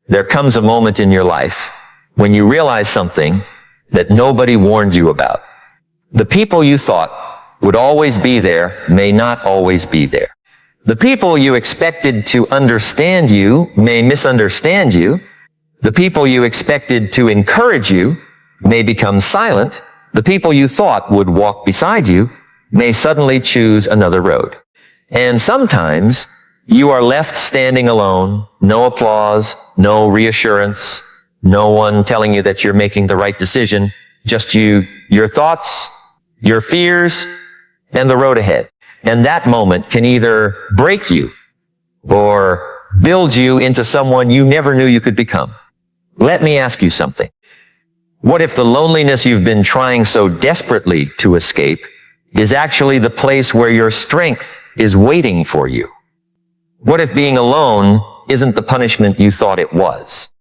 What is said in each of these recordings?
there comes a moment in your life when you realize something that nobody warned you about. The people you thought would always be there may not always be there. The people you expected to understand you may misunderstand you. The people you expected to encourage you may become silent. The people you thought would walk beside you may suddenly choose another road. And sometimes you are left standing alone, no applause, no reassurance, no one telling you that you're making the right decision, just you, your thoughts, your fears, and the road ahead. And that moment can either break you or build you into someone you never knew you could become. Let me ask you something. What if the loneliness you've been trying so desperately to escape is actually the place where your strength is waiting for you? What if being alone isn't the punishment you thought it was?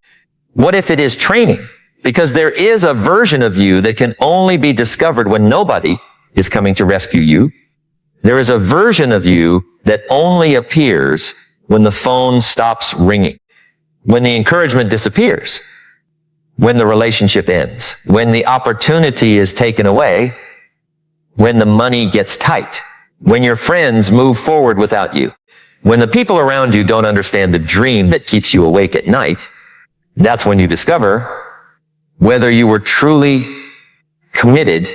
What if it is training? Because there is a version of you that can only be discovered when nobody is coming to rescue you. There is a version of you that only appears when the phone stops ringing, when the encouragement disappears, when the relationship ends, when the opportunity is taken away, when the money gets tight, when your friends move forward without you, when the people around you don't understand the dream that keeps you awake at night. That's when you discover whether you were truly committed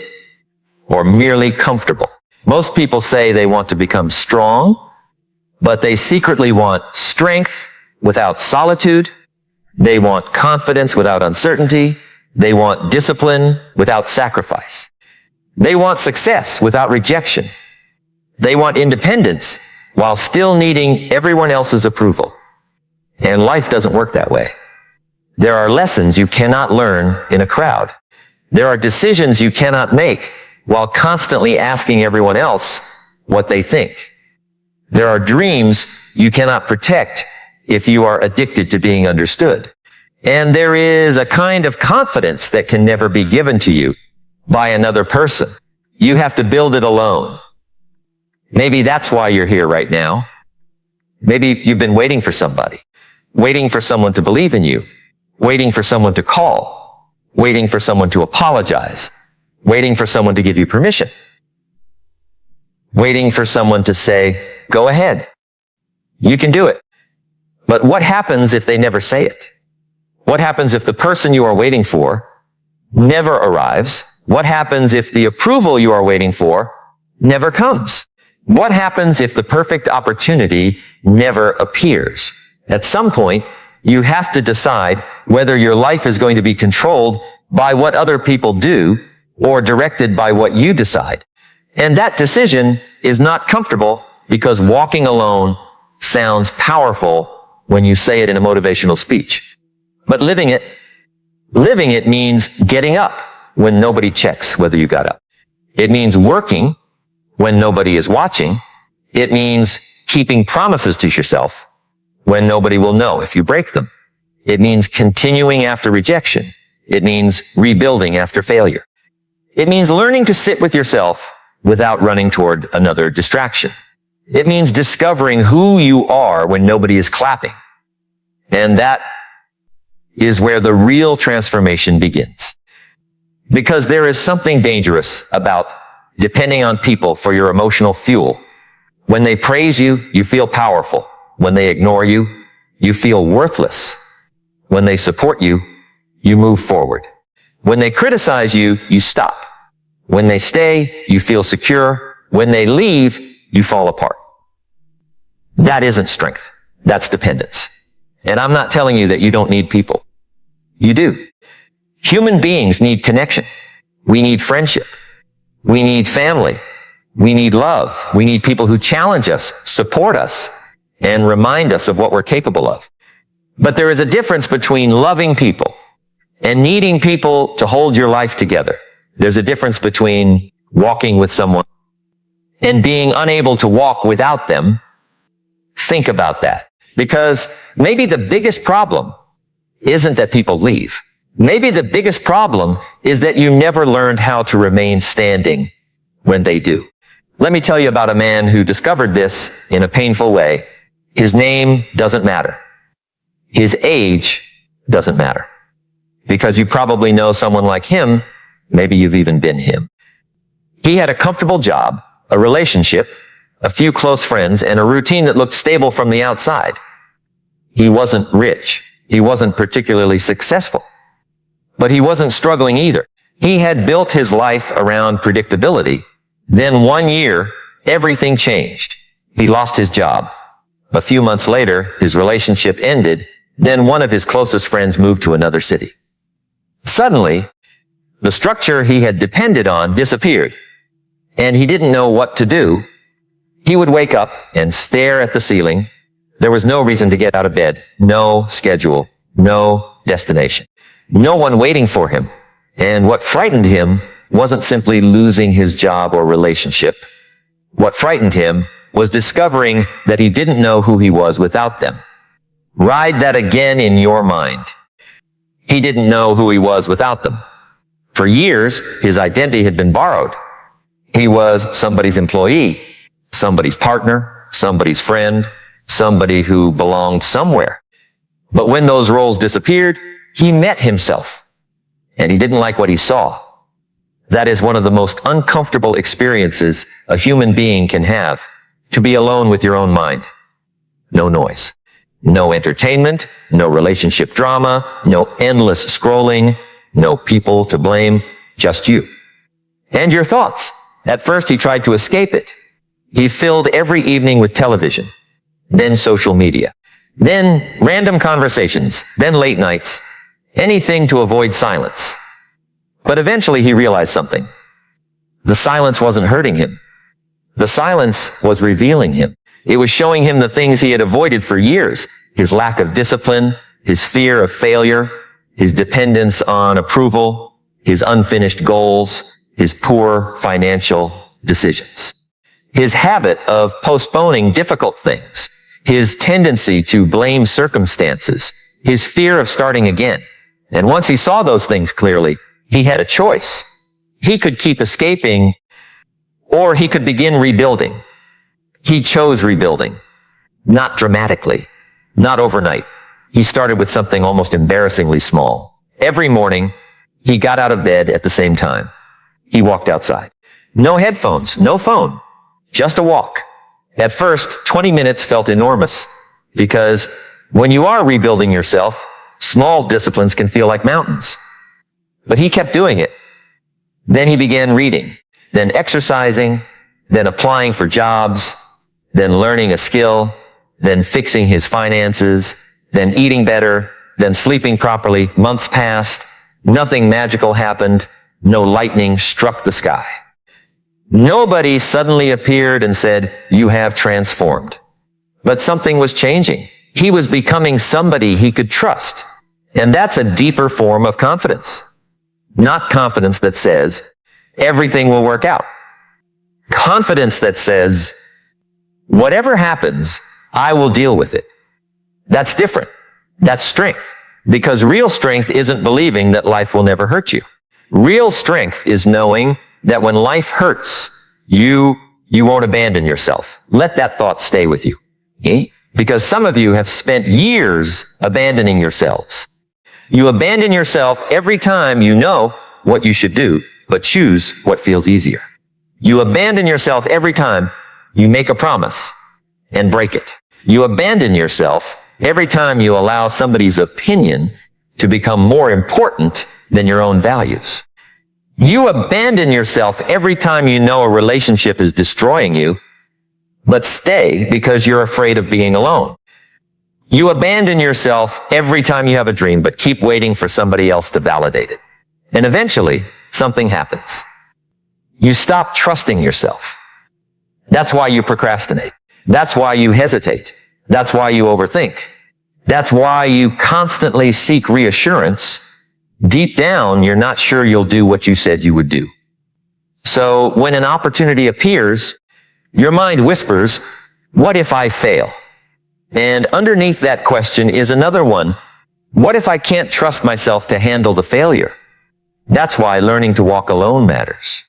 or merely comfortable. Most people say they want to become strong, but they secretly want strength without solitude. They want confidence without uncertainty. They want discipline without sacrifice. They want success without rejection. They want independence while still needing everyone else's approval. And life doesn't work that way. There are lessons you cannot learn in a crowd. There are decisions you cannot make while constantly asking everyone else what they think. There are dreams you cannot protect if you are addicted to being understood. And there is a kind of confidence that can never be given to you by another person. You have to build it alone. Maybe that's why you're here right now. Maybe you've been waiting for somebody, waiting for someone to believe in you, waiting for someone to call, waiting for someone to apologize, waiting for someone to give you permission, waiting for someone to say, go ahead, you can do it. But what happens if they never say it? What happens if the person you are waiting for never arrives? What happens if the approval you are waiting for never comes? What happens if the perfect opportunity never appears? At some point, you have to decide whether your life is going to be controlled by what other people do or directed by what you decide. And that decision is not comfortable because walking alone sounds powerful when you say it in a motivational speech. But living it means getting up when nobody checks whether you got up. It means working when nobody is watching. It means keeping promises to yourself when nobody will know if you break them. It means continuing after rejection. It means rebuilding after failure. It means learning to sit with yourself without running toward another distraction. It means discovering who you are when nobody is clapping. And that is where the real transformation begins. Because there is something dangerous about depending on people for your emotional fuel. When they praise you, you feel powerful. When they ignore you, you feel worthless. When they support you, you move forward. When they criticize you, you stop. When they stay, you feel secure. When they leave, you fall apart. That isn't strength. That's dependence. And I'm not telling you that you don't need people. You do. Human beings need connection. We need friendship. We need family. We need love. We need people who challenge us, support us, and remind us of what we're capable of. But there is a difference between loving people and needing people to hold your life together. There's a difference between walking with someone and being unable to walk without them. Think about that. Because maybe the biggest problem isn't that people leave. Maybe the biggest problem is that you never learned how to remain standing when they do. Let me tell you about a man who discovered this in a painful way. His name doesn't matter. His age Doesn't matter. Because you probably know someone like him, maybe you've even been him. He had a comfortable job, a relationship, a few close friends, and a routine that looked stable from the outside. He wasn't rich. He wasn't particularly successful. But he wasn't struggling either. He had built his life around predictability. Then one year, everything changed. He lost his job. A few months later, his relationship ended. Then one of his closest friends moved to another city. Suddenly, the structure he had depended on disappeared, and he didn't know what to do. He would wake up and stare at the ceiling. There was no reason to get out of bed, no schedule, no destination, no one waiting for him. And what frightened him wasn't simply losing his job or relationship. What frightened him was discovering that he didn't know who he was without them. Ride that again in your mind. He didn't know who he was without them. For years, his identity had been borrowed. He was somebody's employee, somebody's partner, somebody's friend, somebody who belonged somewhere. But when those roles disappeared, he met himself, and he didn't like what he saw. That is one of the most uncomfortable experiences a human being can have, to be alone with your own mind. No noise. No entertainment, no relationship drama, no endless scrolling, no people to blame, just you. And your thoughts. At first he tried to escape it. He filled every evening with television, then social media, then random conversations, then late nights, anything to avoid silence. But eventually he realized something. The silence wasn't hurting him. The silence was revealing him. It was showing him the things he had avoided for years. His lack of discipline, his fear of failure, his dependence on approval, his unfinished goals, his poor financial decisions, his habit of postponing difficult things, his tendency to blame circumstances, his fear of starting again. And once he saw those things clearly, he had a choice. He could keep escaping, or he could begin rebuilding. He chose rebuilding. Not dramatically. Not overnight. He started with something almost embarrassingly small. Every morning, he got out of bed at the same time. He walked outside. No headphones, no phone, just a walk. At first, 20 minutes felt enormous, because when you are rebuilding yourself, small disciplines can feel like mountains. But he kept doing it. Then he began reading, then exercising, then applying for jobs, then learning a skill, then fixing his finances, then eating better, then sleeping properly. Months passed. Nothing magical happened. No lightning struck the sky. Nobody suddenly appeared and said, "You have transformed." But something was changing. He was becoming somebody he could trust. And that's a deeper form of confidence. Not confidence that says, everything will work out. Confidence that says, whatever happens, I will deal with it. That's different. That's strength. Because real strength isn't believing that life will never hurt you. Real strength is knowing that when life hurts, you won't abandon yourself. Let that thought stay with you. Because some of you have spent years abandoning yourselves. You abandon yourself every time you know what you should do, but choose what feels easier. You abandon yourself every time you make a promise and break it. You abandon yourself every time you allow somebody's opinion to become more important than your own values. You abandon yourself every time you know a relationship is destroying you, but stay because you're afraid of being alone. You abandon yourself every time you have a dream, but keep waiting for somebody else to validate it. And eventually, something happens. You stop trusting yourself. That's why you procrastinate. That's why you hesitate. That's why you overthink. That's why you constantly seek reassurance. Deep down, you're not sure you'll do what you said you would do. So when an opportunity appears, your mind whispers, what if I fail? And underneath that question is another one. What if I can't trust myself to handle the failure? That's why learning to walk alone matters.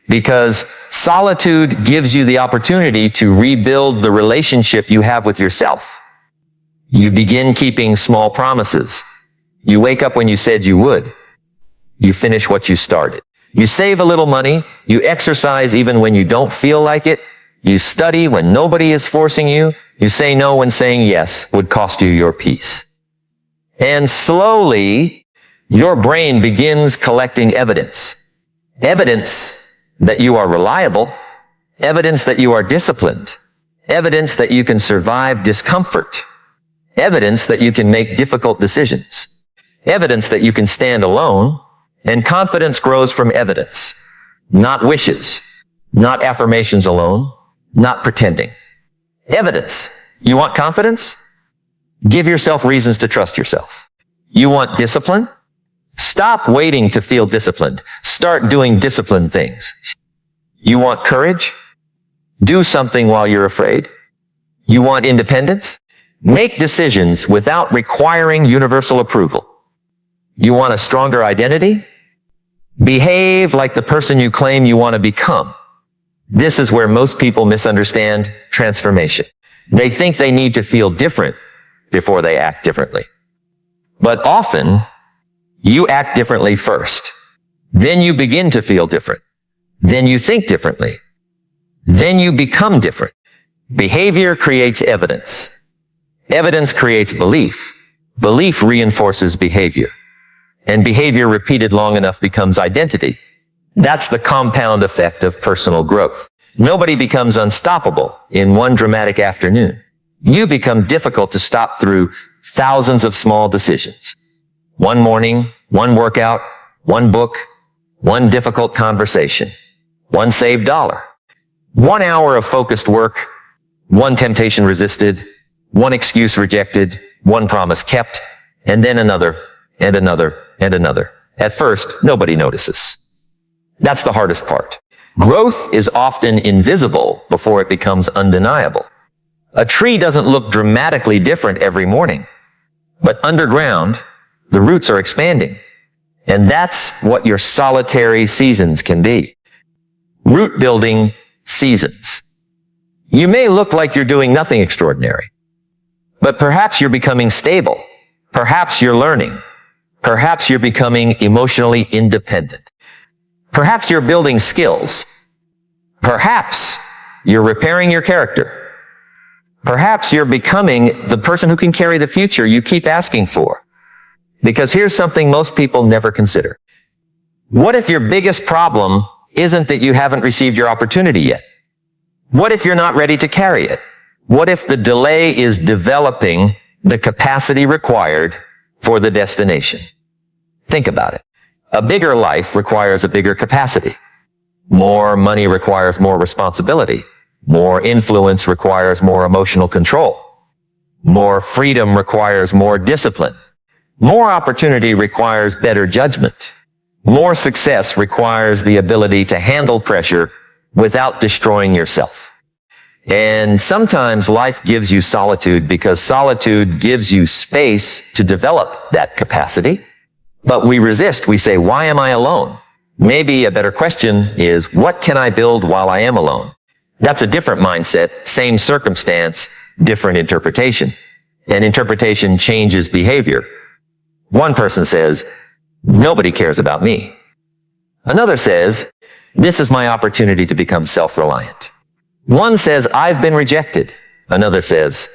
Because solitude gives you the opportunity to rebuild the relationship you have with yourself. You begin keeping small promises. You wake up when you said you would. You finish what you started. You save a little money. You exercise even when you don't feel like it. You study when nobody is forcing you. You say no when saying yes would cost you your peace. And slowly, your brain begins collecting evidence. Evidence that you are reliable. Evidence that you are disciplined. Evidence that you can survive discomfort. Evidence that you can make difficult decisions. Evidence that you can stand alone. And confidence grows from evidence, not wishes, not affirmations alone, not pretending. Evidence. You want confidence? Give yourself reasons to trust yourself. You want discipline? Stop waiting to feel disciplined. Start doing disciplined things. You want courage? Do something while you're afraid. You want independence? Make decisions without requiring universal approval. You want a stronger identity? Behave like the person you claim you want to become. This is where most people misunderstand transformation. They think they need to feel different before they act differently. But often, you act differently first. Then you begin to feel different. Then you think differently. Then you become different. Behavior creates evidence. Evidence creates belief. Belief reinforces behavior. And behavior repeated long enough becomes identity. That's the compound effect of personal growth. Nobody becomes unstoppable in one dramatic afternoon. You become difficult to stop through thousands of small decisions. One morning, one workout, one book, one difficult conversation, one saved dollar, 1 hour of focused work, one temptation resisted, one excuse rejected, one promise kept, and then another, and another, and another. At first, nobody notices. That's the hardest part. Growth is often invisible before it becomes undeniable. A tree doesn't look dramatically different every morning, but underground, the roots are expanding. And that's what your solitary seasons can be. Root building seasons. You may look like you're doing nothing extraordinary, but perhaps you're becoming stable. Perhaps you're learning. Perhaps you're becoming emotionally independent. Perhaps you're building skills. Perhaps you're repairing your character. Perhaps you're becoming the person who can carry the future you keep asking for. Because here's something most people never consider. What if your biggest problem isn't that you haven't received your opportunity yet? What if you're not ready to carry it? What if the delay is developing the capacity required for the destination? Think about it. A bigger life requires a bigger capacity. More money requires more responsibility. More influence requires more emotional control. More freedom requires more discipline. More opportunity requires better judgment. More success requires the ability to handle pressure without destroying yourself. And sometimes life gives you solitude because solitude gives you space to develop that capacity. But we resist. We say, why am I alone? Maybe a better question is, what can I build while I am alone? That's a different mindset, same circumstance, different interpretation. And interpretation changes behavior. One person says, nobody cares about me. Another says, this is my opportunity to become self-reliant. One says, I've been rejected. Another says,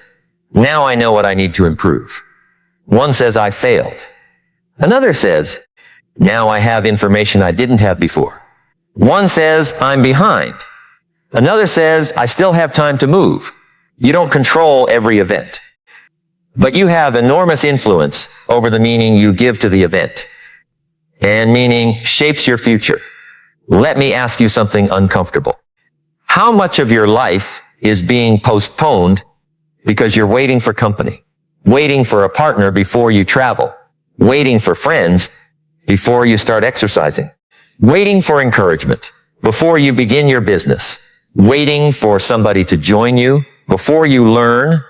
now I know what I need to improve. One says, I failed. Another says, now I have information I didn't have before. One says, I'm behind. Another says, I still have time to move. You don't control every event, but you have enormous influence over the meaning you give to the event. And meaning shapes your future. Let me ask you something uncomfortable. How much of your life is being postponed because you're waiting for company, waiting for a partner before you travel, waiting for friends before you start exercising, waiting for encouragement before you begin your business, waiting for somebody to join you before you learn,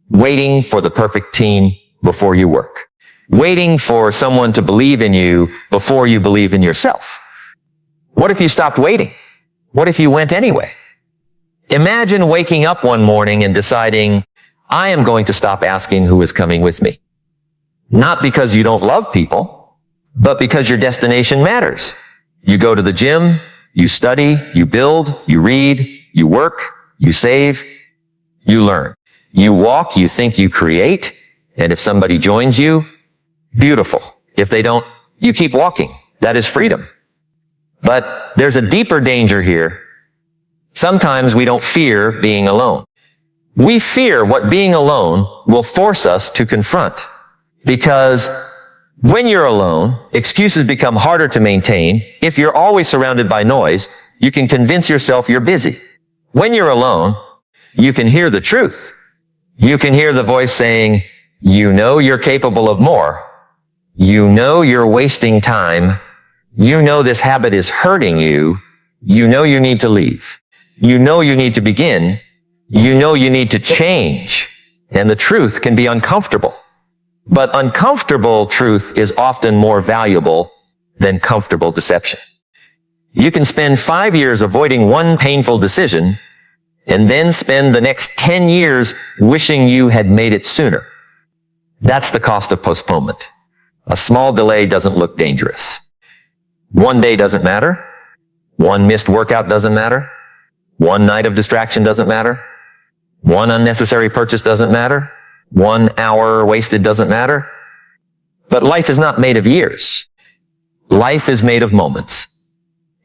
waiting for the perfect team before you work, waiting for someone to believe in you before you believe in yourself? What if you stopped waiting? What if you went anyway? Imagine waking up one morning and deciding, I am going to stop asking who is coming with me. Not because you don't love people, but because your destination matters. You go to the gym, you study, you build, you read, you work, you save, you learn. You walk, you think, you create, and if somebody joins you, beautiful. If they don't, you keep walking. That is freedom. But there's a deeper danger here. Sometimes we don't fear being alone. We fear what being alone will force us to confront. Because when you're alone, excuses become harder to maintain. If you're always surrounded by noise, you can convince yourself you're busy. When you're alone, you can hear the truth. You can hear the voice saying, you know you're capable of more. You know you're wasting time. You know this habit is hurting you. You know you need to leave. You know you need to begin. You know you need to change. And the truth can be uncomfortable. But uncomfortable truth is often more valuable than comfortable deception. You can spend 5 years avoiding one painful decision and then spend the next 10 years wishing you had made it sooner. That's the cost of postponement. A small delay doesn't look dangerous. One day doesn't matter. One missed workout doesn't matter. One night of distraction doesn't matter. One unnecessary purchase doesn't matter. 1 hour wasted doesn't matter. But life is not made of years. Life is made of moments.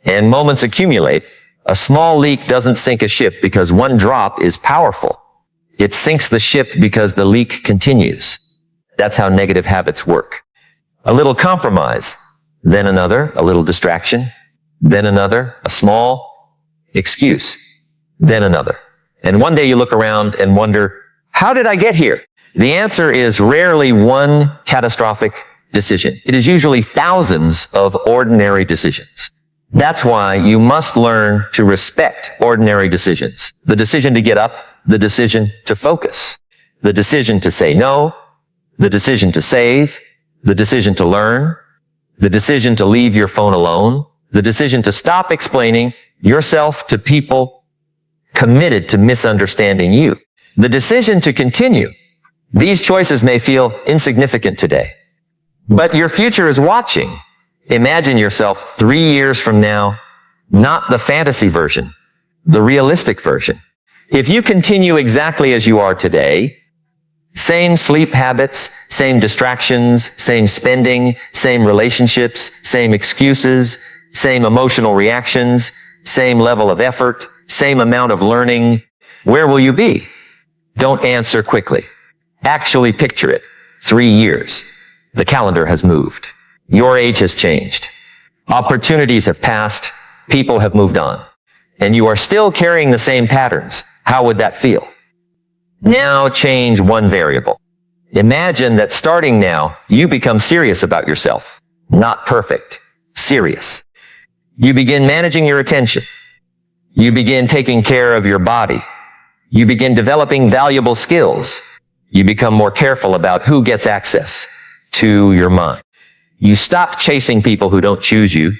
And moments accumulate. A small leak doesn't sink a ship because one drop is powerful. It sinks the ship because the leak continues. That's how negative habits work. A little compromise, then another, a little distraction, then another, a small excuse, then another. And one day you look around and wonder, how did I get here? The answer is rarely one catastrophic decision. It is usually thousands of ordinary decisions. That's why you must learn to respect ordinary decisions. The decision to get up, the decision to focus, the decision to say no, the decision to save, the decision to learn, the decision to leave your phone alone, the decision to stop explaining yourself to people committed to misunderstanding you, the decision to continue. These choices may feel insignificant today, but your future is watching. Imagine yourself 3 years from now, not the fantasy version, the realistic version. If you continue exactly as you are today, same sleep habits, same distractions, same spending, same relationships, same excuses, same emotional reactions, same level of effort, same amount of learning, where will you be? Don't answer quickly. Actually picture it. 3 years. The calendar has moved. Your age has changed. Opportunities have passed. People have moved on. And you are still carrying the same patterns. How would that feel? Now change one variable. Imagine that starting now, you become serious about yourself. Not perfect. Serious. You begin managing your attention. You begin taking care of your body. You begin developing valuable skills. You become more careful about who gets access to your mind. You stop chasing people who don't choose you.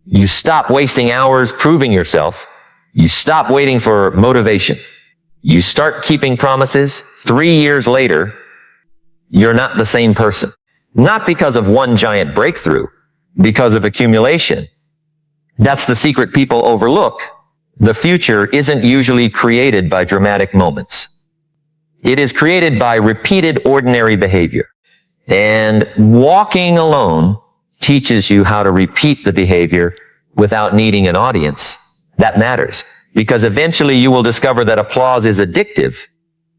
You stop wasting hours proving yourself. You stop waiting for motivation. You start keeping promises. 3 years later, you're not the same person. Not because of one giant breakthrough, because of accumulation. That's the secret people overlook. The future isn't usually created by dramatic moments. It is created by repeated ordinary behavior. And walking alone teaches you how to repeat the behavior without needing an audience. That matters, because eventually you will discover that applause is addictive.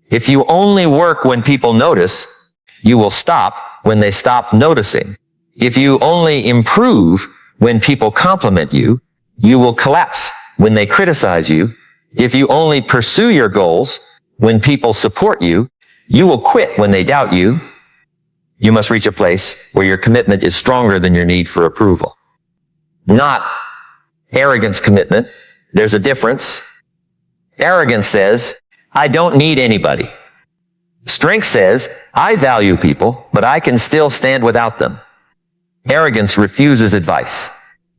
If you only work when people notice, you will stop when they stop noticing. If you only improve when people compliment you, you will collapse when they criticize you. If you only pursue your goals when people support you, you will quit when they doubt you. You must reach a place where your commitment is stronger than your need for approval. Not arrogance commitment. There's a difference. Arrogance says, I don't need anybody. Strength says, I value people, but I can still stand without them. Arrogance refuses advice.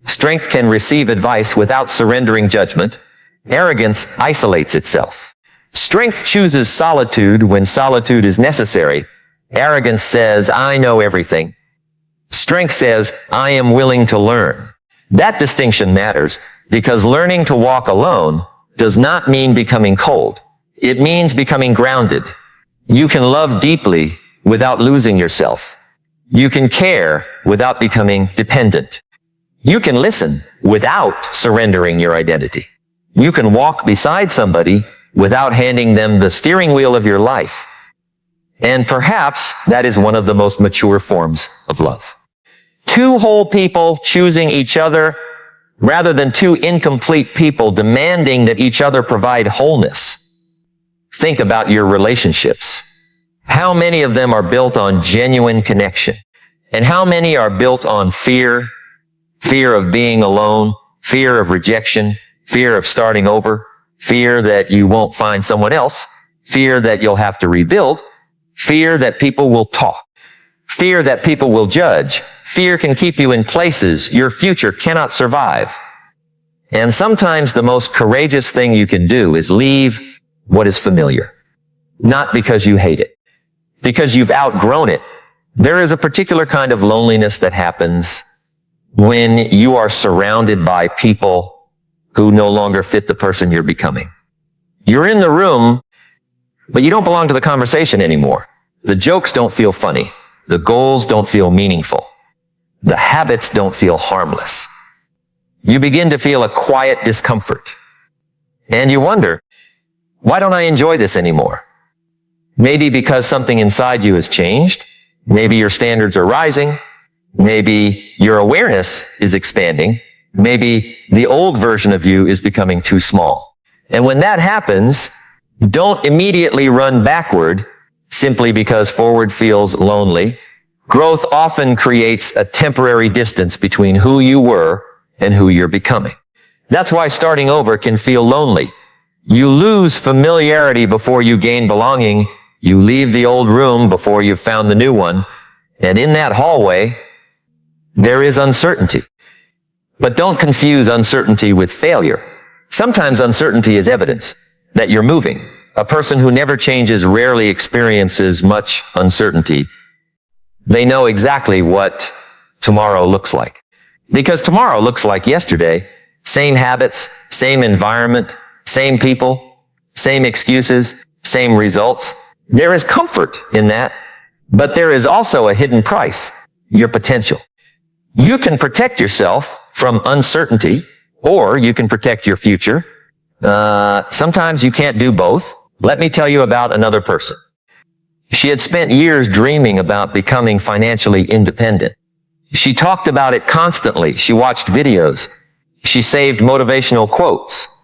Strength can receive advice without surrendering judgment. Arrogance isolates itself. Strength chooses solitude when solitude is necessary. Arrogance says, I know everything. Strength says, I am willing to learn. That distinction matters because learning to walk alone does not mean becoming cold. It means becoming grounded. You can love deeply without losing yourself. You can care without becoming dependent. You can listen without surrendering your identity. You can walk beside somebody without handing them the steering wheel of your life. And perhaps that is one of the most mature forms of love. Two whole people choosing each other rather than two incomplete people demanding that each other provide wholeness. Think about your relationships. How many of them are built on genuine connection? And how many are built on fear? Fear of being alone, fear of rejection, fear of starting over, fear that you won't find someone else, fear that you'll have to rebuild, fear that people will talk, fear that people will judge. Fear can keep you in places your future cannot survive. And sometimes the most courageous thing you can do is leave what is familiar. Not because you hate it, because you've outgrown it. There is a particular kind of loneliness that happens when you are surrounded by people who no longer fit the person you're becoming. You're in the room, but you don't belong to the conversation anymore. The jokes don't feel funny. The goals don't feel meaningful. The habits don't feel harmless. You begin to feel a quiet discomfort. And you wonder, why don't I enjoy this anymore? Maybe because something inside you has changed. Maybe your standards are rising. Maybe your awareness is expanding. Maybe the old version of you is becoming too small. And when that happens, don't immediately run backward simply because forward feels lonely. Growth often creates a temporary distance between who you were and who you're becoming. That's why starting over can feel lonely. You lose familiarity before you gain belonging. You leave the old room before you've found the new one. And in that hallway, there is uncertainty. But don't confuse uncertainty with failure. Sometimes uncertainty is evidence that you're moving. A person who never changes rarely experiences much uncertainty. They know exactly what tomorrow looks like. Because tomorrow looks like yesterday. Same habits, same environment, same people, same excuses, same results. There is comfort in that, but there is also a hidden price, your potential. You can protect yourself from uncertainty, or you can protect your future. Sometimes you can't do both. Let me tell you about another person. She had spent years dreaming about becoming financially independent. She talked about it constantly. She watched videos. She saved motivational quotes.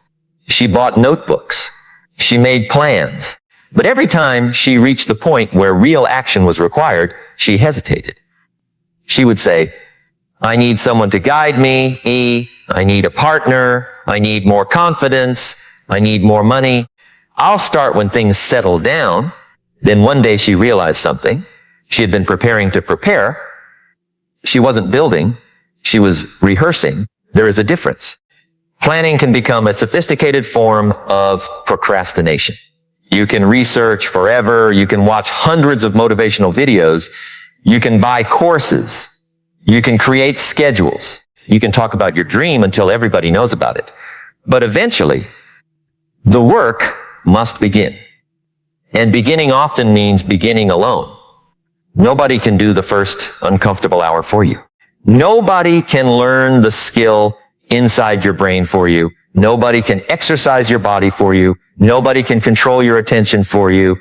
She bought notebooks. She made plans. But every time she reached the point where real action was required, she hesitated. She would say, I need someone to guide me. I need a partner. I need more confidence. I need more money. I'll start when things settle down. Then one day she realized something. She had been preparing to prepare. She wasn't building. She was rehearsing. There is a difference. Planning can become a sophisticated form of procrastination. You can research forever. You can watch hundreds of motivational videos. You can buy courses. You can create schedules. You can talk about your dream until everybody knows about it. But eventually, the work must begin. And beginning often means beginning alone. Nobody can do the first uncomfortable hour for you. Nobody can learn the skill inside your brain for you. Nobody can exercise your body for you. Nobody can control your attention for you.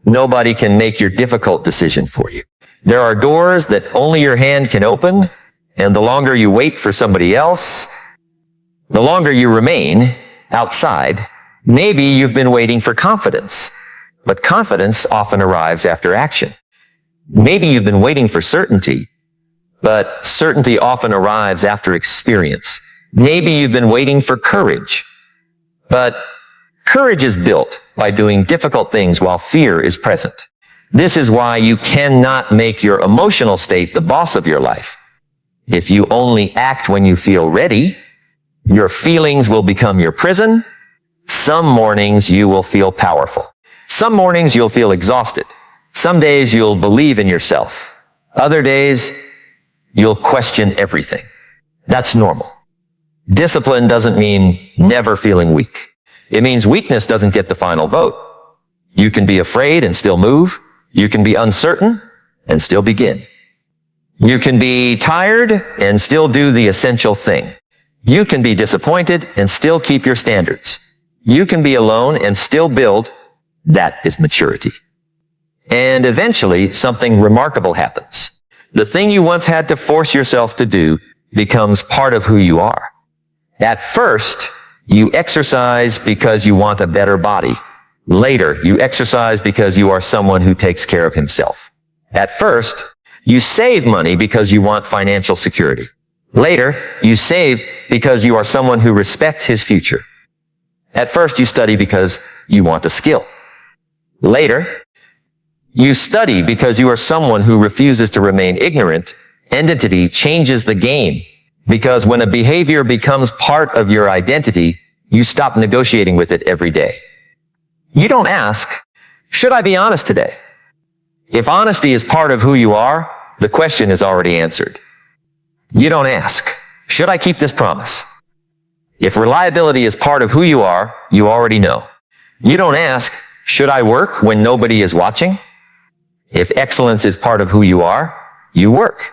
Nobody can make your difficult decision for you. There are doors that only your hand can open, and the longer you wait for somebody else, the longer you remain outside. Maybe you've been waiting for confidence, but confidence often arrives after action. Maybe you've been waiting for certainty, but certainty often arrives after experience. Maybe you've been waiting for courage, but courage is built by doing difficult things while fear is present. This is why you cannot make your emotional state the boss of your life. If you only act when you feel ready, your feelings will become your prison. Some mornings you will feel powerful. Some mornings you'll feel exhausted. Some days you'll believe in yourself. Other days, you'll question everything. That's normal. Discipline doesn't mean never feeling weak. It means weakness doesn't get the final vote. You can be afraid and still move. You can be uncertain and still begin. You can be tired and still do the essential thing. You can be disappointed and still keep your standards. You can be alone and still build. That is maturity. And eventually, something remarkable happens. The thing you once had to force yourself to do becomes part of who you are. At first, you exercise because you want a better body. Later, you exercise because you are someone who takes care of himself. At first, you save money because you want financial security. Later, you save because you are someone who respects his future. At first, you study because you want a skill. Later, you study because you are someone who refuses to remain ignorant. Identity changes the game because when a behavior becomes part of your identity, you stop negotiating with it every day. You don't ask, should I be honest today? If honesty is part of who you are, the question is already answered. You don't ask, should I keep this promise? If reliability is part of who you are, you already know. You don't ask, should I work when nobody is watching? If excellence is part of who you are, you work.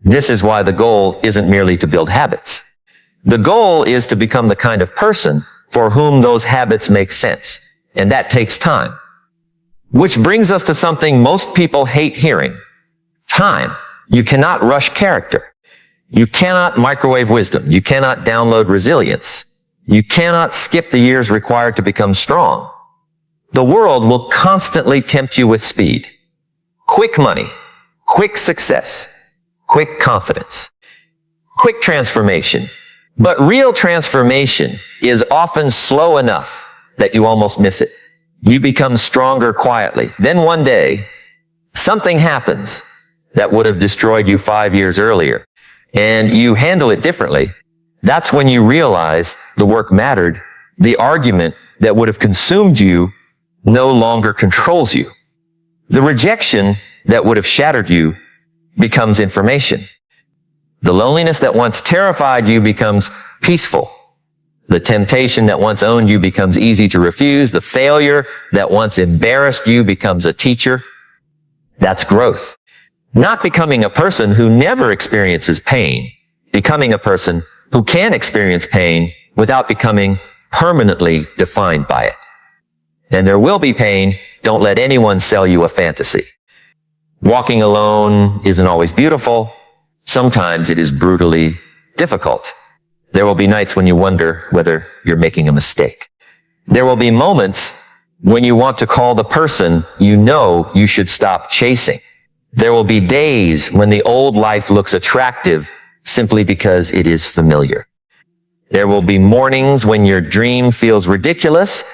This is why the goal isn't merely to build habits. The goal is to become the kind of person for whom those habits make sense. And that takes time. Which brings us to something most people hate hearing. Time. You cannot rush character. You cannot microwave wisdom. You cannot download resilience. You cannot skip the years required to become strong. The world will constantly tempt you with speed. Quick money, quick success, quick confidence, quick transformation. But real transformation is often slow enough that you almost miss it. You become stronger quietly. Then one day, something happens that would have destroyed you 5 years earlier, and you handle it differently. That's when you realize the work mattered. The argument that would have consumed you no longer controls you. The rejection that would have shattered you becomes information. The loneliness that once terrified you becomes peaceful. The temptation that once owned you becomes easy to refuse. The failure that once embarrassed you becomes a teacher. That's growth. Not becoming a person who never experiences pain. Becoming a person who can experience pain without becoming permanently defined by it. And there will be pain. Don't let anyone sell you a fantasy. Walking alone isn't always beautiful. Sometimes it is brutally difficult. There will be nights when you wonder whether you're making a mistake. There will be moments when you want to call the person you know you should stop chasing. There will be days when the old life looks attractive simply because it is familiar. There will be mornings when your dream feels ridiculous.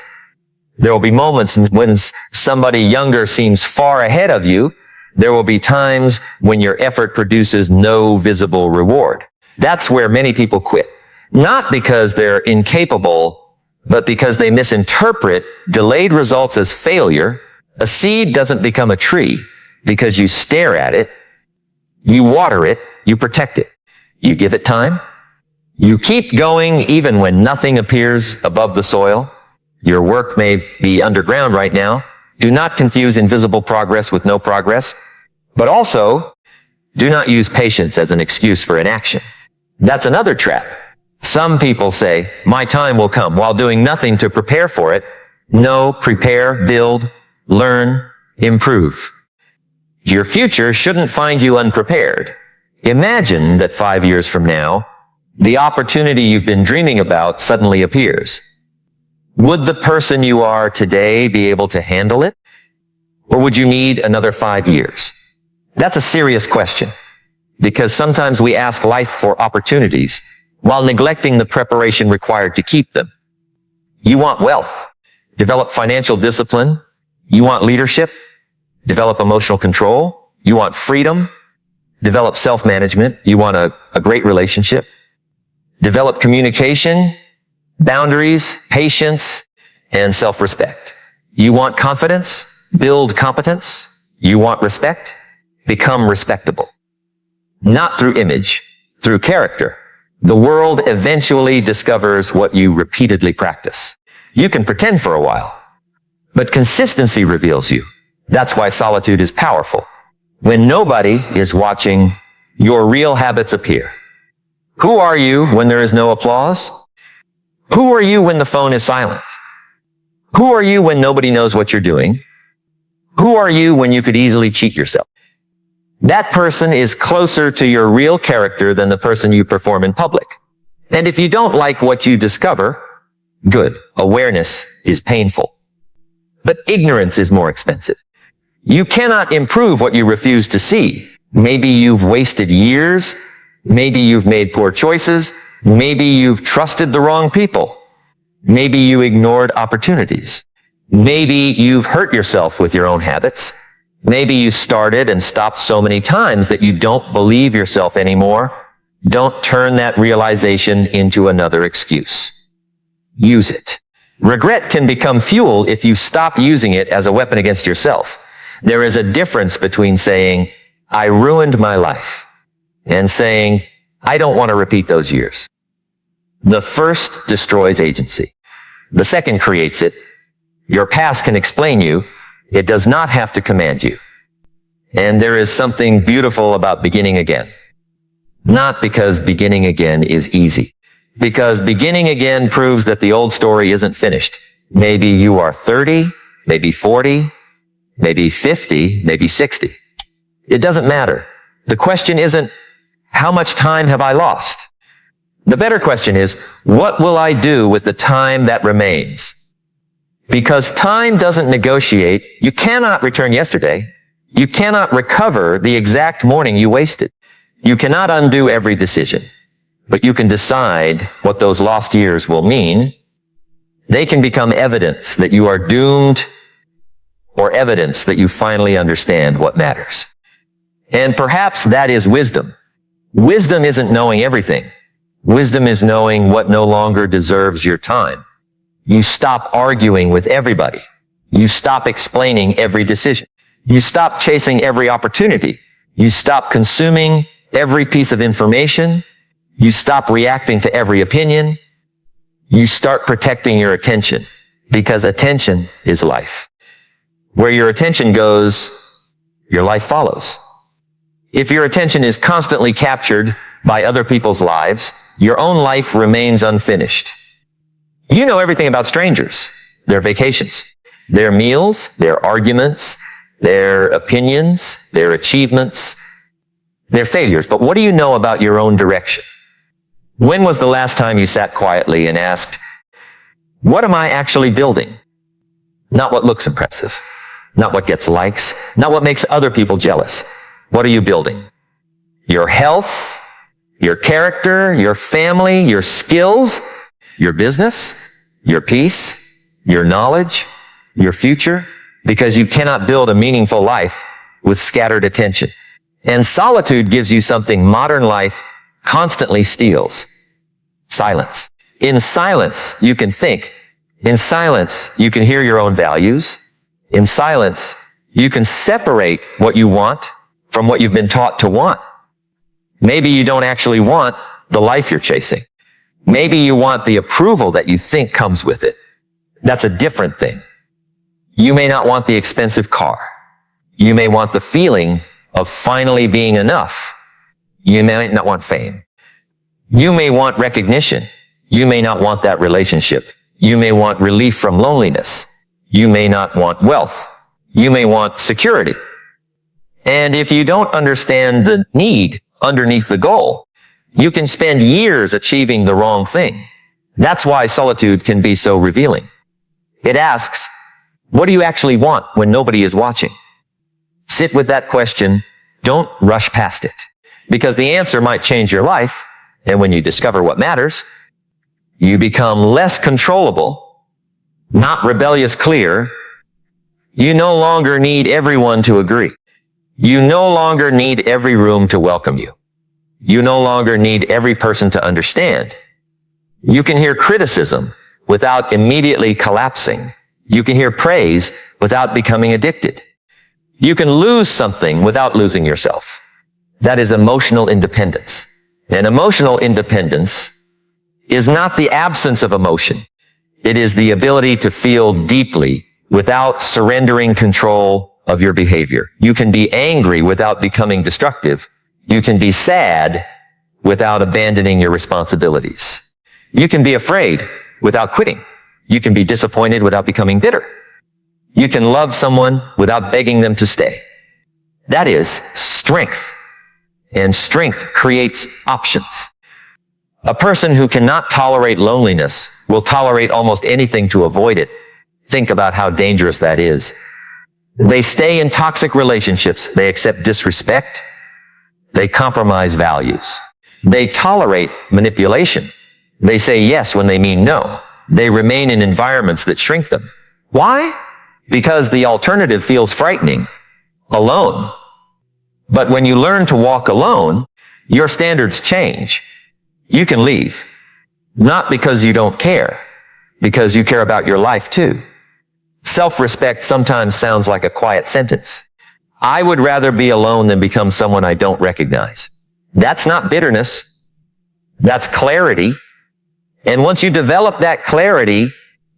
There will be moments when somebody younger seems far ahead of you. There will be times when your effort produces no visible reward. That's where many people quit. Not because they're incapable, but because they misinterpret delayed results as failure. A seed doesn't become a tree because you stare at it, you water it, you protect it. You give it time. You keep going even when nothing appears above the soil. Your work may be underground right now. Do not confuse invisible progress with no progress. But also, do not use patience as an excuse for inaction. That's another trap. Some people say, my time will come, while doing nothing to prepare for it. No, prepare, build, learn, improve. Your future shouldn't find you unprepared. Imagine that 5 years from now, the opportunity you've been dreaming about suddenly appears. Would the person you are today be able to handle it? Or would you need another 5 years? That's a serious question, because sometimes we ask life for opportunities while neglecting the preparation required to keep them. You want wealth. Develop financial discipline. You want leadership. Develop emotional control. You want freedom. Develop self-management. You want a great relationship. Develop communication, boundaries, patience, and self-respect. You want confidence. Build competence. You want respect? Become respectable. Not through image, through character. The world eventually discovers what you repeatedly practice. You can pretend for a while, but consistency reveals you. That's why solitude is powerful. When nobody is watching, your real habits appear. Who are you when there is no applause? Who are you when the phone is silent? Who are you when nobody knows what you're doing? Who are you when you could easily cheat yourself? That person is closer to your real character than the person you perform in public. And if you don't like what you discover, good. Awareness is painful. But ignorance is more expensive. You cannot improve what you refuse to see. Maybe you've wasted years. Maybe you've made poor choices. Maybe you've trusted the wrong people. Maybe you ignored opportunities. Maybe you've hurt yourself with your own habits. Maybe you started and stopped so many times that you don't believe yourself anymore. Don't turn that realization into another excuse. Use it. Regret can become fuel if you stop using it as a weapon against yourself. There is a difference between saying, I ruined my life, and saying, I don't want to repeat those years. The first destroys agency. The second creates it. Your past can explain you. It does not have to command you. And there is something beautiful about beginning again. Not because beginning again is easy. Because beginning again proves that the old story isn't finished. Maybe you are 30, maybe 40, maybe 50, maybe 60. It doesn't matter. The question isn't, how much time have I lost? The better question is, what will I do with the time that remains? Because time doesn't negotiate. You cannot return yesterday. You cannot recover the exact morning you wasted. You cannot undo every decision, but you can decide what those lost years will mean. They can become evidence that you are doomed or evidence that you finally understand what matters. And perhaps that is wisdom. Wisdom isn't knowing everything. Wisdom is knowing what no longer deserves your time. You stop arguing with everybody. You stop explaining every decision. You stop chasing every opportunity. You stop consuming every piece of information. You stop reacting to every opinion. You start protecting your attention, because attention is life. Where your attention goes, your life follows. If your attention is constantly captured by other people's lives, your own life remains unfinished. You know everything about strangers, their vacations, their meals, their arguments, their opinions, their achievements, their failures. But what do you know about your own direction? When was the last time you sat quietly and asked, what am I actually building? Not what looks impressive, not what gets likes, not what makes other people jealous. What are you building? Your health, your character, your family, your skills, your business, your peace, your knowledge, your future, because you cannot build a meaningful life with scattered attention. And solitude gives you something modern life constantly steals. Silence. In silence, you can think. In silence, you can hear your own values. In silence, you can separate what you want from what you've been taught to want. Maybe you don't actually want the life you're chasing. Maybe you want the approval that you think comes with it. That's a different thing. You may not want the expensive car. You may want the feeling of finally being enough. You may not want fame. You may want recognition. You may not want that relationship. You may want relief from loneliness. You may not want wealth. You may want security. And if you don't understand the need underneath the goal, you can spend years achieving the wrong thing. That's why solitude can be so revealing. It asks, what do you actually want when nobody is watching? Sit with that question. Don't rush past it, because the answer might change your life. And when you discover what matters, you become less controllable, not rebellious clear. You no longer need everyone to agree. You no longer need every room to welcome you. You no longer need every person to understand. You can hear criticism without immediately collapsing. You can hear praise without becoming addicted. You can lose something without losing yourself. That is emotional independence. And emotional independence is not the absence of emotion. It is the ability to feel deeply without surrendering control of your behavior. You can be angry without becoming destructive. You can be sad without abandoning your responsibilities. You can be afraid without quitting. You can be disappointed without becoming bitter. You can love someone without begging them to stay. That is strength. And strength creates options. A person who cannot tolerate loneliness will tolerate almost anything to avoid it. Think about how dangerous that is. They stay in toxic relationships. They accept disrespect. They compromise values. They tolerate manipulation. They say yes when they mean no. They remain in environments that shrink them. Why? Because the alternative feels frightening. Alone. But when you learn to walk alone, your standards change. You can leave. Not because you don't care, because you care about your life too. Self-respect sometimes sounds like a quiet sentence. I would rather be alone than become someone I don't recognize. That's not bitterness. That's clarity. And once you develop that clarity,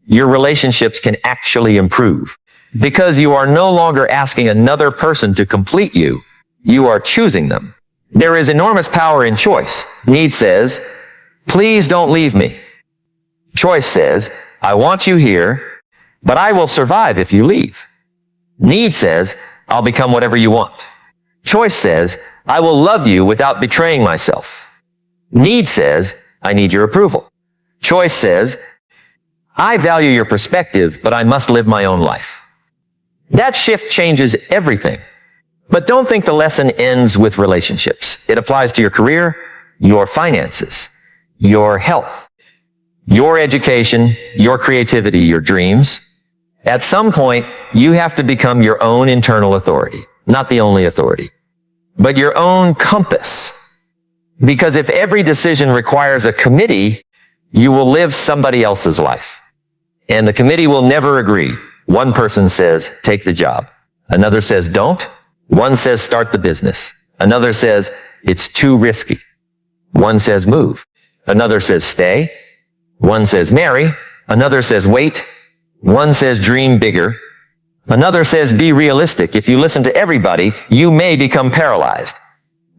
your relationships can actually improve. Because you are no longer asking another person to complete you. You are choosing them. There is enormous power in choice. Need says, please don't leave me. Choice says, I want you here, but I will survive if you leave. Need says, I'll become whatever you want. Choice says, I will love you without betraying myself. Need says, I need your approval. Choice says, I value your perspective, but I must live my own life. That shift changes everything. But don't think the lesson ends with relationships. It applies to your career, your finances, your health, your education, your creativity, your dreams. At some point, you have to become your own internal authority. Not the only authority, but your own compass. Because if every decision requires a committee, you will live somebody else's life. And the committee will never agree. One person says, take the job. Another says, don't. One says, start the business. Another says, it's too risky. One says, move. Another says, stay. One says, marry. Another says, wait. One says, dream bigger. Another says, be realistic. If you listen to everybody, you may become paralyzed.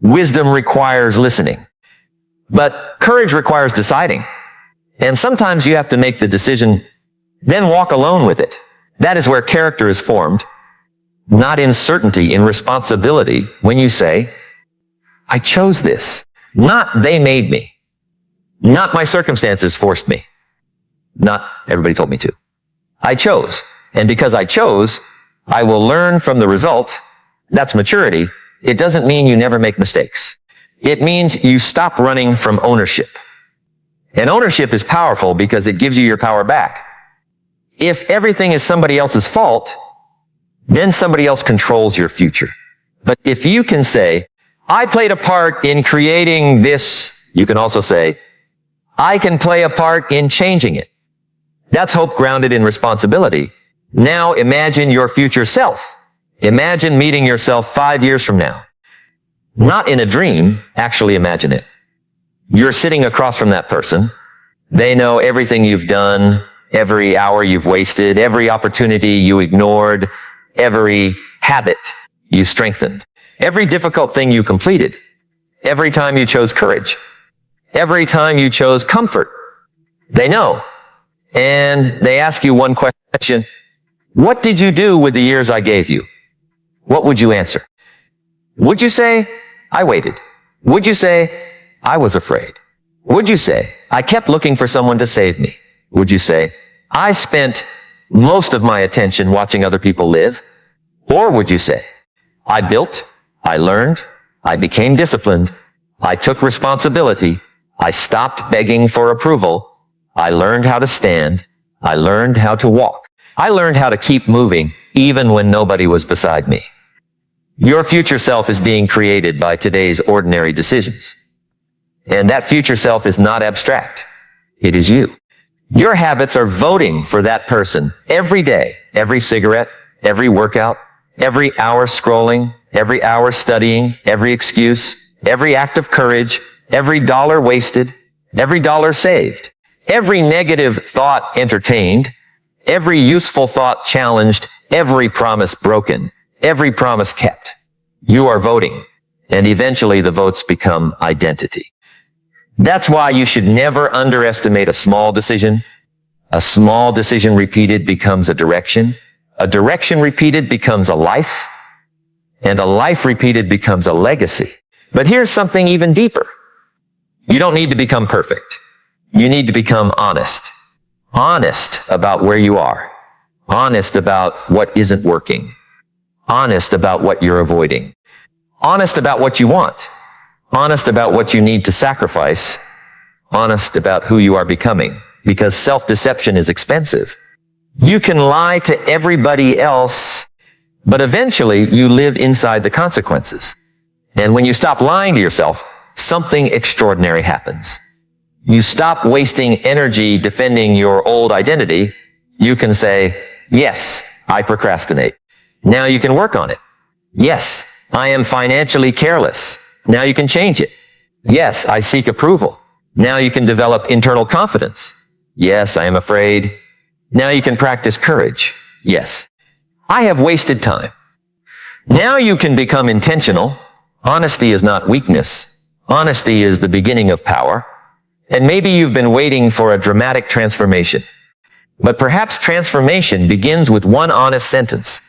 Wisdom requires listening. But courage requires deciding. And sometimes you have to make the decision, then walk alone with it. That is where character is formed. Not in certainty, in responsibility, when you say, I chose this. Not they made me. Not my circumstances forced me. Not everybody told me to. I chose. And because I chose, I will learn from the result. That's maturity. It doesn't mean you never make mistakes. It means you stop running from ownership. And ownership is powerful because it gives you your power back. If everything is somebody else's fault, then somebody else controls your future. But if you can say, I played a part in creating this, you can also say, I can play a part in changing it. That's hope grounded in responsibility. Now imagine your future self. Imagine meeting yourself 5 years from now. Not in a dream, actually imagine it. You're sitting across from that person. They know everything you've done, every hour you've wasted, every opportunity you ignored, every habit you strengthened, every difficult thing you completed, every time you chose courage, every time you chose comfort. They know. And they ask you one question. What did you do with the years I gave you? What would you answer? Would you say, I waited? Would you say, I was afraid? Would you say, I kept looking for someone to save me? Would you say, I spent most of my attention watching other people live? Or would you say, I built, I learned, I became disciplined, I took responsibility, I stopped begging for approval, I learned how to stand, I learned how to walk, I learned how to keep moving even when nobody was beside me. Your future self is being created by today's ordinary decisions. And that future self is not abstract. It is you. Your habits are voting for that person every day, every cigarette, every workout, Every hour scrolling, every hour studying, every excuse, every act of courage, every dollar wasted, every dollar saved, every negative thought entertained, every useful thought challenged, every promise broken, every promise kept. You are voting, and eventually the votes become identity. That's why you should never underestimate a small decision. A small decision repeated becomes a direction repeated becomes a life, and a life repeated becomes a legacy. But here's something even deeper. You don't need to become perfect. You need to become honest. Honest about where you are. Honest about what isn't working. Honest about what you're avoiding. Honest about what you want. Honest about what you need to sacrifice. Honest about who you are becoming. Because self-deception is expensive. You can lie to everybody else, but eventually you live inside the consequences. And when you stop lying to yourself, something extraordinary happens. You stop wasting energy defending your old identity. You can say, yes, I procrastinate. Now you can work on it. Yes, I am financially careless. Now you can change it. Yes, I seek approval. Now you can develop internal confidence. Yes, I am afraid. Now you can practice courage. Yes, I have wasted time. Now you can become intentional. Honesty is not weakness. Honesty is the beginning of power. And maybe you've been waiting for a dramatic transformation. But perhaps transformation begins with one honest sentence.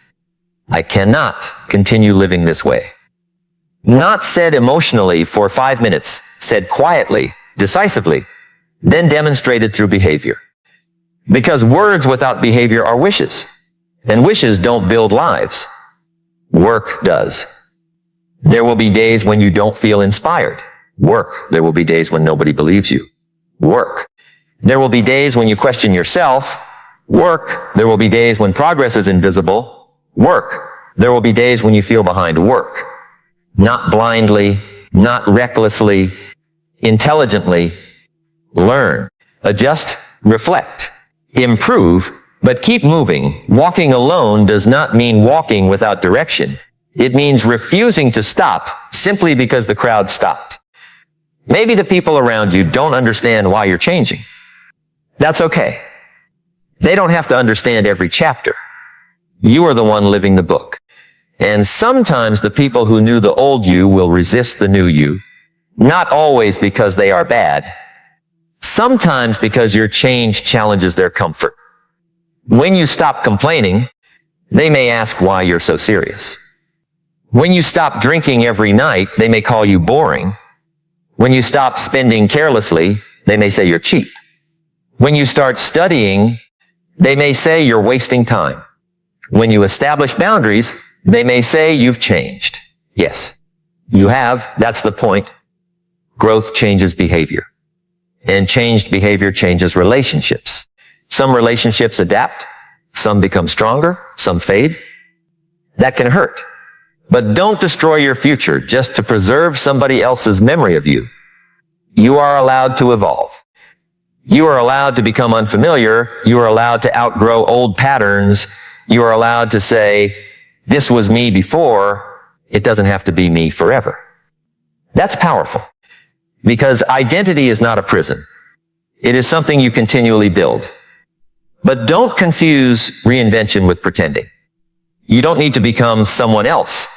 I cannot continue living this way. Not said emotionally for 5 minutes, said quietly, decisively, then demonstrated through behavior. Because words without behavior are wishes, and wishes don't build lives. Work does. There will be days when you don't feel inspired. Work. There will be days when nobody believes you. Work. There will be days when you question yourself. Work. There will be days when progress is invisible. Work. There will be days when you feel behind. Work. Not blindly, not recklessly, intelligently. Learn. Adjust. Reflect. Improve, but keep moving. Walking alone does not mean walking without direction. It means refusing to stop simply because the crowd stopped. Maybe the people around you don't understand why you're changing. That's okay. They don't have to understand every chapter. You are the one living the book. And sometimes the people who knew the old you will resist the new you, not always because they are bad, sometimes because your change challenges their comfort. When you stop complaining, they may ask why you're so serious. When you stop drinking every night, they may call you boring. When you stop spending carelessly, they may say you're cheap. When you start studying, they may say you're wasting time. When you establish boundaries, they may say you've changed. Yes, you have. That's the point. Growth changes behavior. And changed behavior changes relationships. Some relationships adapt. Some become stronger. Some fade. That can hurt. But don't destroy your future just to preserve somebody else's memory of you. You are allowed to evolve. You are allowed to become unfamiliar. You are allowed to outgrow old patterns. You are allowed to say, this was me before. It doesn't have to be me forever. That's powerful. Because identity is not a prison. It is something you continually build. But don't confuse reinvention with pretending. You don't need to become someone else.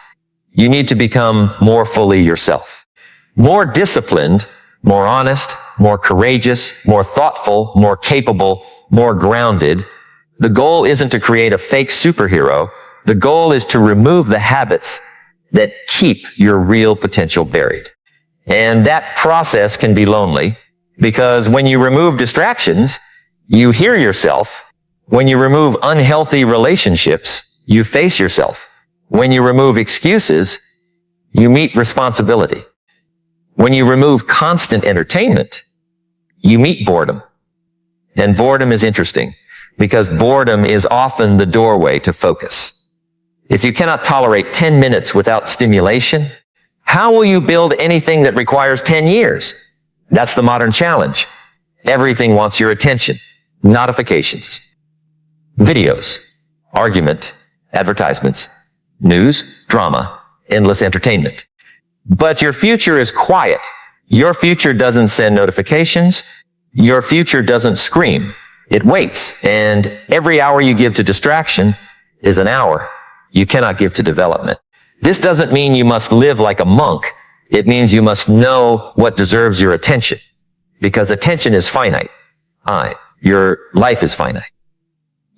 You need to become more fully yourself. More disciplined, more honest, more courageous, more thoughtful, more capable, more grounded. The goal isn't to create a fake superhero. The goal is to remove the habits that keep your real potential buried. And that process can be lonely because when you remove distractions, you hear yourself. When you remove unhealthy relationships, you face yourself. When you remove excuses, you meet responsibility. When you remove constant entertainment, you meet boredom. And boredom is interesting because boredom is often the doorway to focus. If you cannot tolerate 10 minutes without stimulation, how will you build anything that requires 10 years? That's the modern challenge. Everything wants your attention. Notifications, videos, argument, advertisements, news, drama, endless entertainment. But your future is quiet. Your future doesn't send notifications. Your future doesn't scream. It waits. And every hour you give to distraction is an hour you cannot give to development. This doesn't mean you must live like a monk. It means you must know what deserves your attention. Because attention is finite. Your life is finite.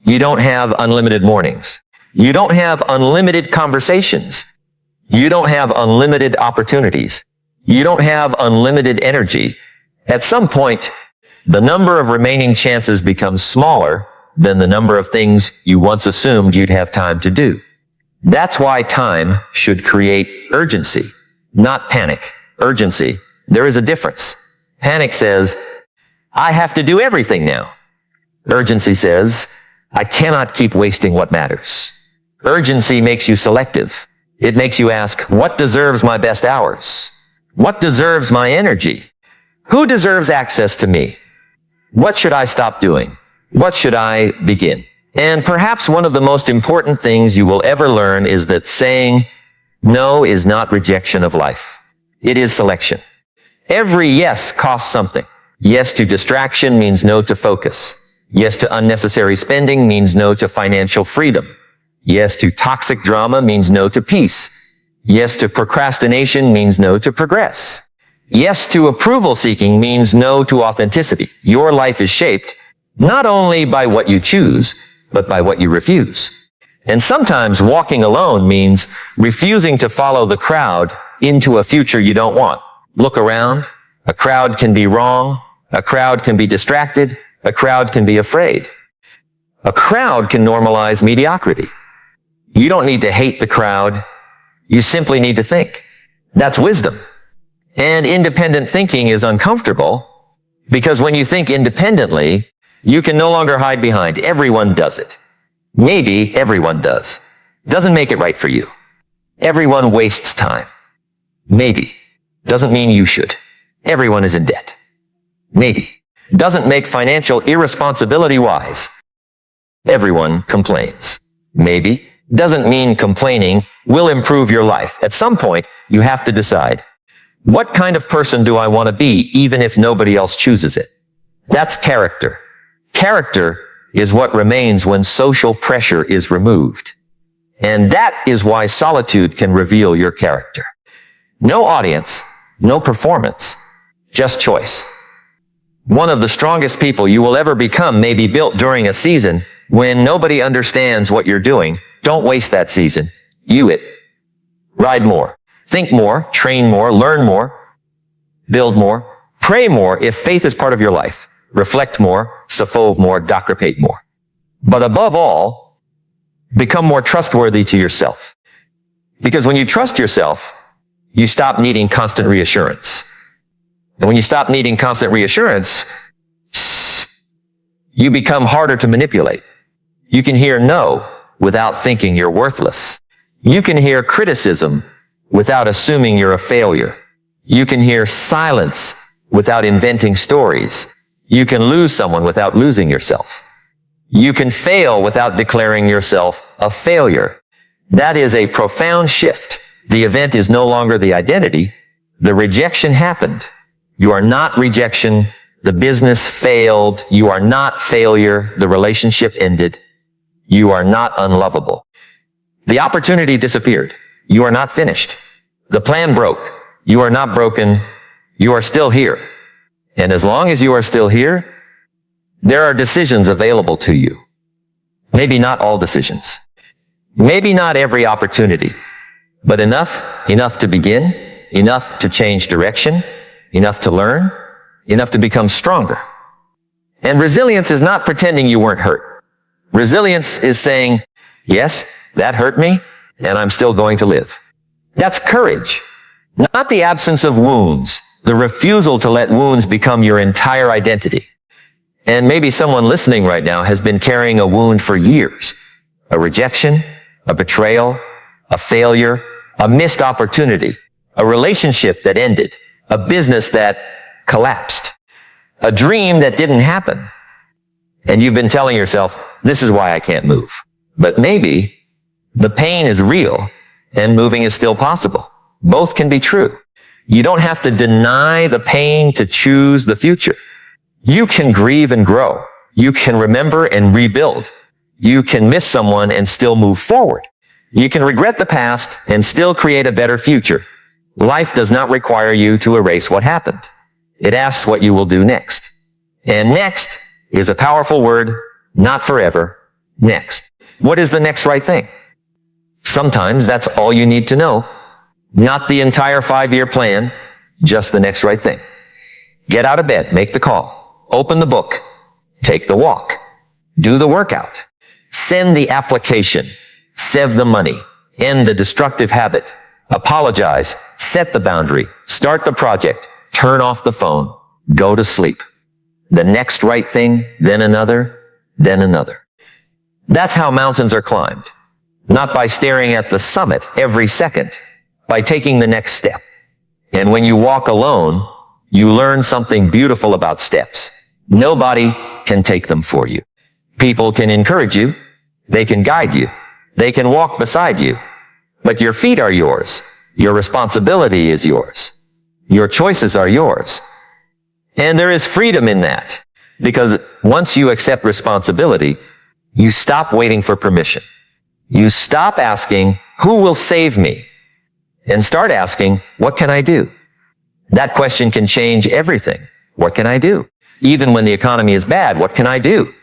You don't have unlimited mornings. You don't have unlimited conversations. You don't have unlimited opportunities. You don't have unlimited energy. At some point, the number of remaining chances becomes smaller than the number of things you once assumed you'd have time to do. That's why time should create urgency, not panic. Urgency. There is a difference. Panic says, I have to do everything now. Urgency says, I cannot keep wasting what matters. Urgency makes you selective. It makes you ask, what deserves my best hours? What deserves my energy? Who deserves access to me? What should I stop doing? What should I begin? And perhaps one of the most important things you will ever learn is that saying no is not rejection of life. It is selection. Every yes costs something. Yes to distraction means no to focus. Yes to unnecessary spending means no to financial freedom. Yes to toxic drama means no to peace. Yes to procrastination means no to progress. Yes to approval seeking means no to authenticity. Your life is shaped not only by what you choose, but by what you refuse. And sometimes walking alone means refusing to follow the crowd into a future you don't want. Look around. A crowd can be wrong. A crowd can be distracted. A crowd can be afraid. A crowd can normalize mediocrity. You don't need to hate the crowd. You simply need to think. That's wisdom. And independent thinking is uncomfortable because when you think independently, you can no longer hide behind everyone does it. Maybe everyone does. Doesn't make it right for you. Everyone wastes time. Maybe. Doesn't mean you should. Everyone is in debt. Maybe. Doesn't make financial irresponsibility wise. Everyone complains. Maybe. Doesn't mean complaining will improve your life. At some point, you have to decide, what kind of person do I want to be even if nobody else chooses it? That's character. Character is what remains when social pressure is removed. And that is why solitude can reveal your character. No audience, no performance, just choice. One of the strongest people you will ever become may be built during a season when nobody understands what you're doing. Don't waste that season. You it. Ride more. Think more. Train more. Learn more. Build more. Pray more if faith is part of your life. Reflect more. Safove more. Docrepate more. But above all, become more trustworthy to yourself. Because when you trust yourself, you stop needing constant reassurance. And when you stop needing constant reassurance, you become harder to manipulate. You can hear no without thinking you're worthless. You can hear criticism without assuming you're a failure. You can hear silence without inventing stories. You can lose someone without losing yourself. You can fail without declaring yourself a failure. That is a profound shift. The event is no longer the identity. The rejection happened. You are not rejection. The business failed. You are not failure. The relationship ended. You are not unlovable. The opportunity disappeared. You are not finished. The plan broke. You are not broken. You are still here. And as long as you are still here, there are decisions available to you. Maybe not all decisions. Maybe not every opportunity. But enough to begin, enough to change direction, enough to learn, enough to become stronger. And resilience is not pretending you weren't hurt. Resilience is saying, yes, that hurt me, and I'm still going to live. That's courage. Not the absence of wounds, the refusal to let wounds become your entire identity. And maybe someone listening right now has been carrying a wound for years. A rejection, a betrayal, a failure, a missed opportunity, a relationship that ended, a business that collapsed, a dream that didn't happen. And you've been telling yourself, this is why I can't move. But maybe The pain is real and moving is still possible. Both can be true. You don't have to deny the pain to choose the future. You can grieve and grow. You can remember and rebuild. You can miss someone and still move forward. You can regret the past and still create a better future. Life does not require you to erase what happened. It asks what you will do next. And next is a powerful word, not forever. Next. What is the next right thing? Sometimes that's all you need to know. Not the entire 5-year plan, just the next right thing. Get out of bed, make the call, open the book, take the walk, do the workout, send the application, save the money, end the destructive habit, apologize, set the boundary, start the project, turn off the phone, go to sleep. The next right thing, then another, then another. That's how mountains are climbed. Not by staring at the summit every second, by taking the next step. And when you walk alone, you learn something beautiful about steps. Nobody can take them for you. People can encourage you. They can guide you. They can walk beside you. But your feet are yours. Your responsibility is yours. Your choices are yours. And there is freedom in that. Because once you accept responsibility, you stop waiting for permission. You stop asking, who will save me? And start asking, what can I do? That question can change everything. What can I do? Even when the economy is bad, what can I do?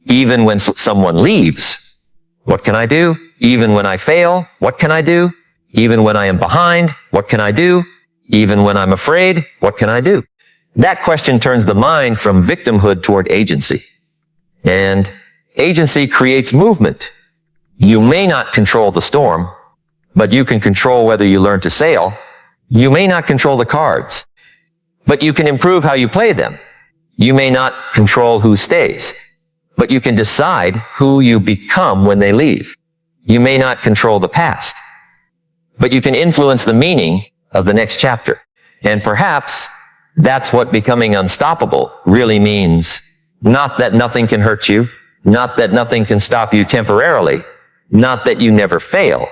Even when someone leaves, what can I do? Even when I fail, what can I do? Even when I am behind, what can I do? Even when I'm afraid, what can I do? That question turns the mind from victimhood toward agency. And agency creates movement. You may not control the storm, but you can control whether you learn to sail. You may not control the cards, but you can improve how you play them. You may not control who stays, but you can decide who you become when they leave. You may not control the past, but you can influence the meaning of the next chapter. And perhaps that's what becoming unstoppable really means. Not that nothing can hurt you, not that nothing can stop you temporarily, not that you never fail.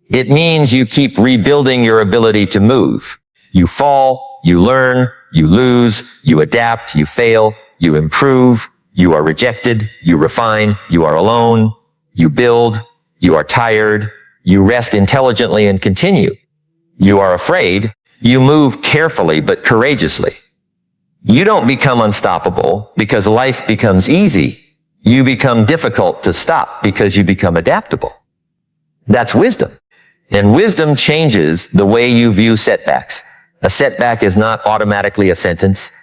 It means you keep rebuilding your ability to move. You fall, you learn, you lose, you adapt, you fail, you improve, you are rejected, you refine, you are alone, you build, you are tired, you rest intelligently and continue. You are afraid, you move carefully but courageously. You don't become unstoppable because life becomes easy. You become difficult to stop because you become adaptable. That's wisdom. And wisdom changes the way you view setbacks. A setback is not automatically a sentence.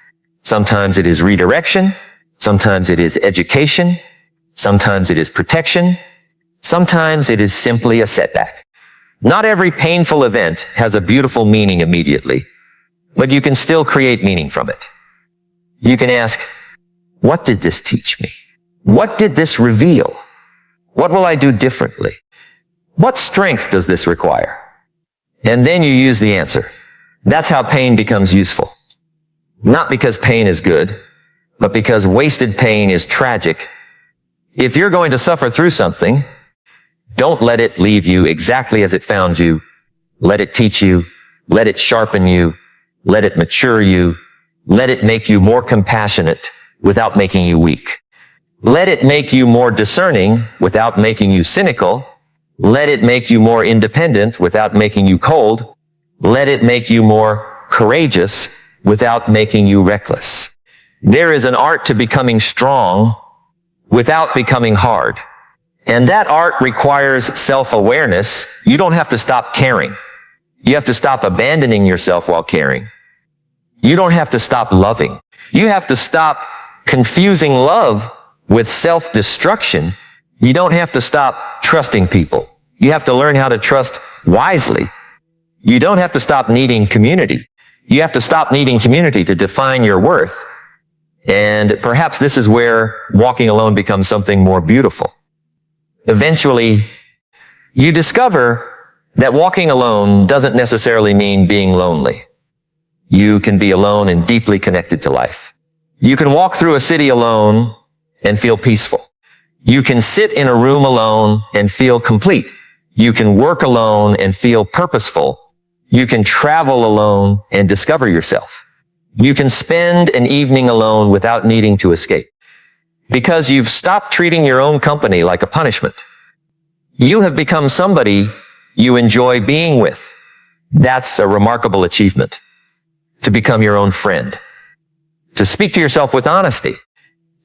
Sometimes it is redirection. Sometimes it is education. Sometimes it is protection. Sometimes it is simply a setback. Not every painful event has a beautiful meaning immediately, but you can still create meaning from it. You can ask, what did this teach me? What did this reveal? What will I do differently? What strength does this require? And then you use the answer. That's how pain becomes useful. Not because pain is good, but because wasted pain is tragic. If you're going to suffer through something, don't let it leave you exactly as it found you. Let it teach you. Let it sharpen you. Let it mature you. Let it make you more compassionate without making you weak. Let it make you more discerning without making you cynical. Let it make you more independent without making you cold. Let it make you more courageous without making you reckless. There is an art to becoming strong without becoming hard. And that art requires self-awareness. You don't have to stop caring. You have to stop abandoning yourself while caring. You don't have to stop loving. You have to stop confusing love with self-destruction. You don't have to stop trusting people. You have to learn how to trust wisely. You don't have to stop needing community. You have to stop needing community to define your worth. And perhaps this is where walking alone becomes something more beautiful. Eventually, you discover that walking alone doesn't necessarily mean being lonely. You can be alone and deeply connected to life. You can walk through a city alone and feel peaceful. You can sit in a room alone and feel complete. You can work alone and feel purposeful. You can travel alone and discover yourself. You can spend an evening alone without needing to escape. Because you've stopped treating your own company like a punishment. You have become somebody you enjoy being with. That's a remarkable achievement. To become your own friend. To speak to yourself with honesty.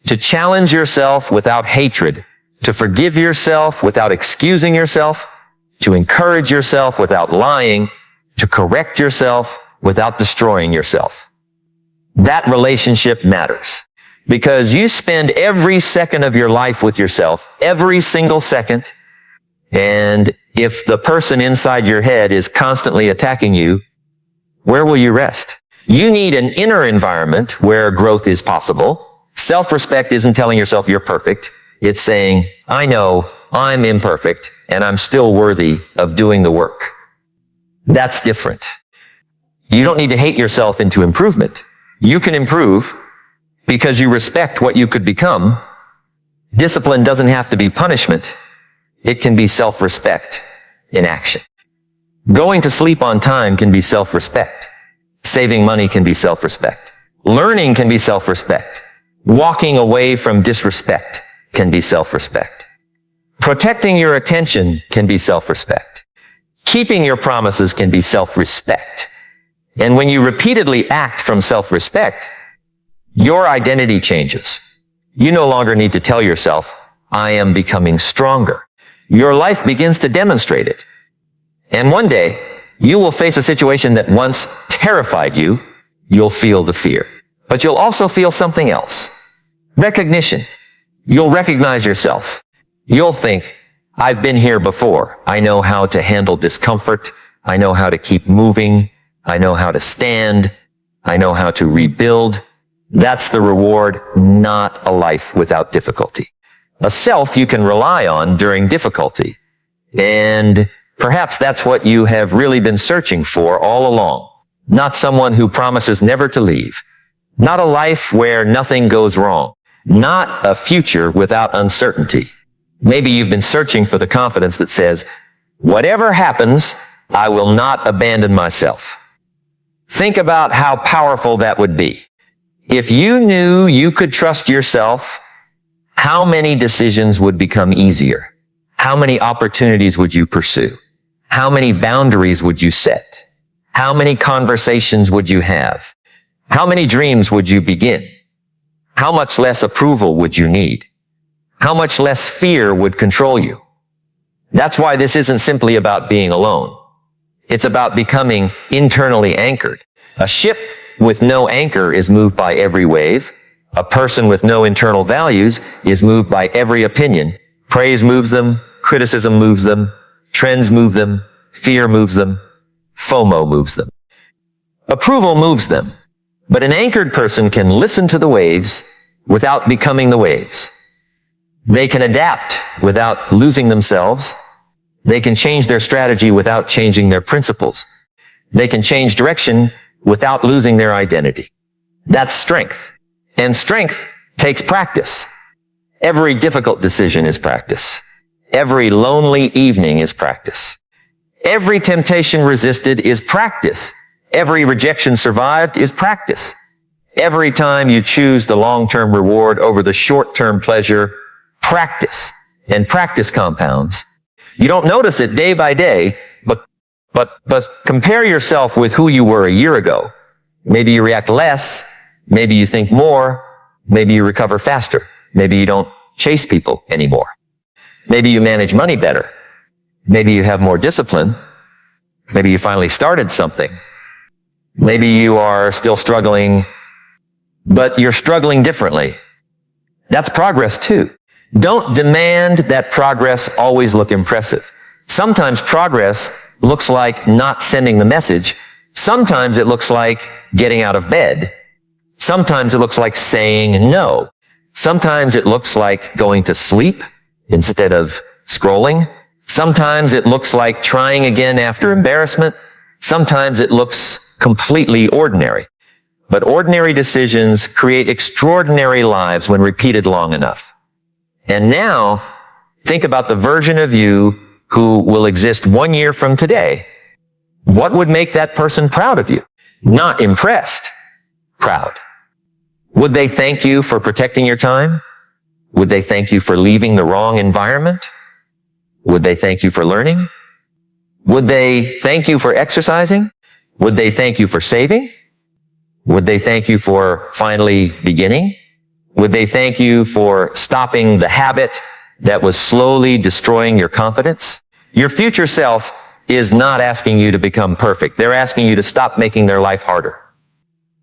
To challenge yourself without hatred. To forgive yourself without excusing yourself. To encourage yourself without lying. To correct yourself without destroying yourself. That relationship matters. Because you spend every second of your life with yourself, every single second. And if the person inside your head is constantly attacking you, where will you rest? You need an inner environment where growth is possible. Self-respect isn't telling yourself you're perfect. It's saying, I know I'm imperfect and I'm still worthy of doing the work. That's different. You don't need to hate yourself into improvement. You can improve because you respect what you could become. Discipline doesn't have to be punishment. It can be self-respect in action. Going to sleep on time can be self-respect. Saving money can be self-respect. Learning can be self-respect. Walking away from disrespect can be self-respect. Protecting your attention can be self-respect. Keeping your promises can be self-respect. And when you repeatedly act from self-respect, your identity changes. You no longer need to tell yourself, I am becoming stronger. Your life begins to demonstrate it. And one day, you will face a situation that once terrified you. You'll feel the fear. But you'll also feel something else. Recognition. You'll recognize yourself. You'll think, I've been here before. I know how to handle discomfort. I know how to keep moving. I know how to stand. I know how to rebuild. That's the reward, not a life without difficulty. A self you can rely on during difficulty. And perhaps that's what you have really been searching for all along. Not someone who promises never to leave. Not a life where nothing goes wrong. Not a future without uncertainty. Maybe you've been searching for the confidence that says, whatever happens, I will not abandon myself. Think about how powerful that would be. If you knew you could trust yourself, how many decisions would become easier? How many opportunities would you pursue? How many boundaries would you set? How many conversations would you have? How many dreams would you begin? How much less approval would you need? How much less fear would control you? That's why this isn't simply about being alone. It's about becoming internally anchored. A ship with no anchor is moved by every wave. A person with no internal values is moved by every opinion. Praise moves them. Criticism moves them. Trends move them. Fear moves them. FOMO moves them. Approval moves them. But an anchored person can listen to the waves without becoming the waves. They can adapt without losing themselves. They can change their strategy without changing their principles. They can change direction without losing their identity. That's strength. And strength takes practice. Every difficult decision is practice. Every lonely evening is practice. Every temptation resisted is practice. Every rejection survived is practice. Every time you choose the long-term reward over the short-term pleasure, practice. And practice compounds. You don't notice it day by day, but compare yourself with who you were a year ago. Maybe you react less. Maybe you think more. Maybe you recover faster. Maybe you don't chase people anymore. Maybe you manage money better. Maybe you have more discipline. Maybe you finally started something. Maybe you are still struggling, but you're struggling differently. That's progress too. Don't demand that progress always look impressive. Sometimes progress looks like not sending the message. Sometimes it looks like getting out of bed. Sometimes it looks like saying no. Sometimes it looks like going to sleep instead of scrolling. Sometimes it looks like trying again after embarrassment. Sometimes it looks completely ordinary. But ordinary decisions create extraordinary lives when repeated long enough. And now, think about the version of you who will exist 1 year from today. What would make that person proud of you? Not impressed, proud. Would they thank you for protecting your time? Would they thank you for leaving the wrong environment? Would they thank you for learning? Would they thank you for exercising? Would they thank you for saving? Would they thank you for finally beginning? Would they thank you for stopping the habit that was slowly destroying your confidence? Your future self is not asking you to become perfect. They're asking you to stop making their life harder.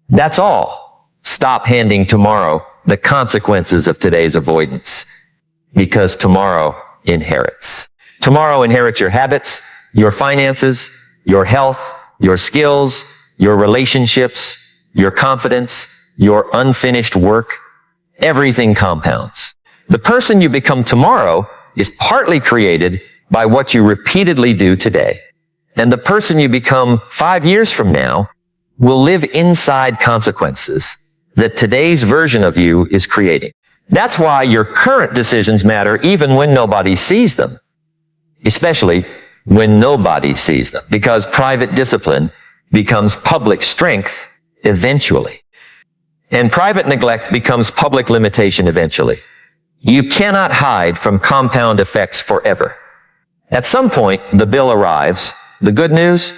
That's all. Stop handing tomorrow the consequences of today's avoidance, because tomorrow inherits. Tomorrow inherits your habits, your finances, your health, your skills, your relationships, your confidence, your unfinished work. Everything compounds. The person you become tomorrow is partly created by what you repeatedly do today. And the person you become 5 years from now will live inside consequences that today's version of you is creating. That's why your current decisions matter even when nobody sees them. Especially when nobody sees them, because private discipline becomes public strength eventually. And private neglect becomes public limitation eventually. You cannot hide from compound effects forever. At some point, the bill arrives. The good news?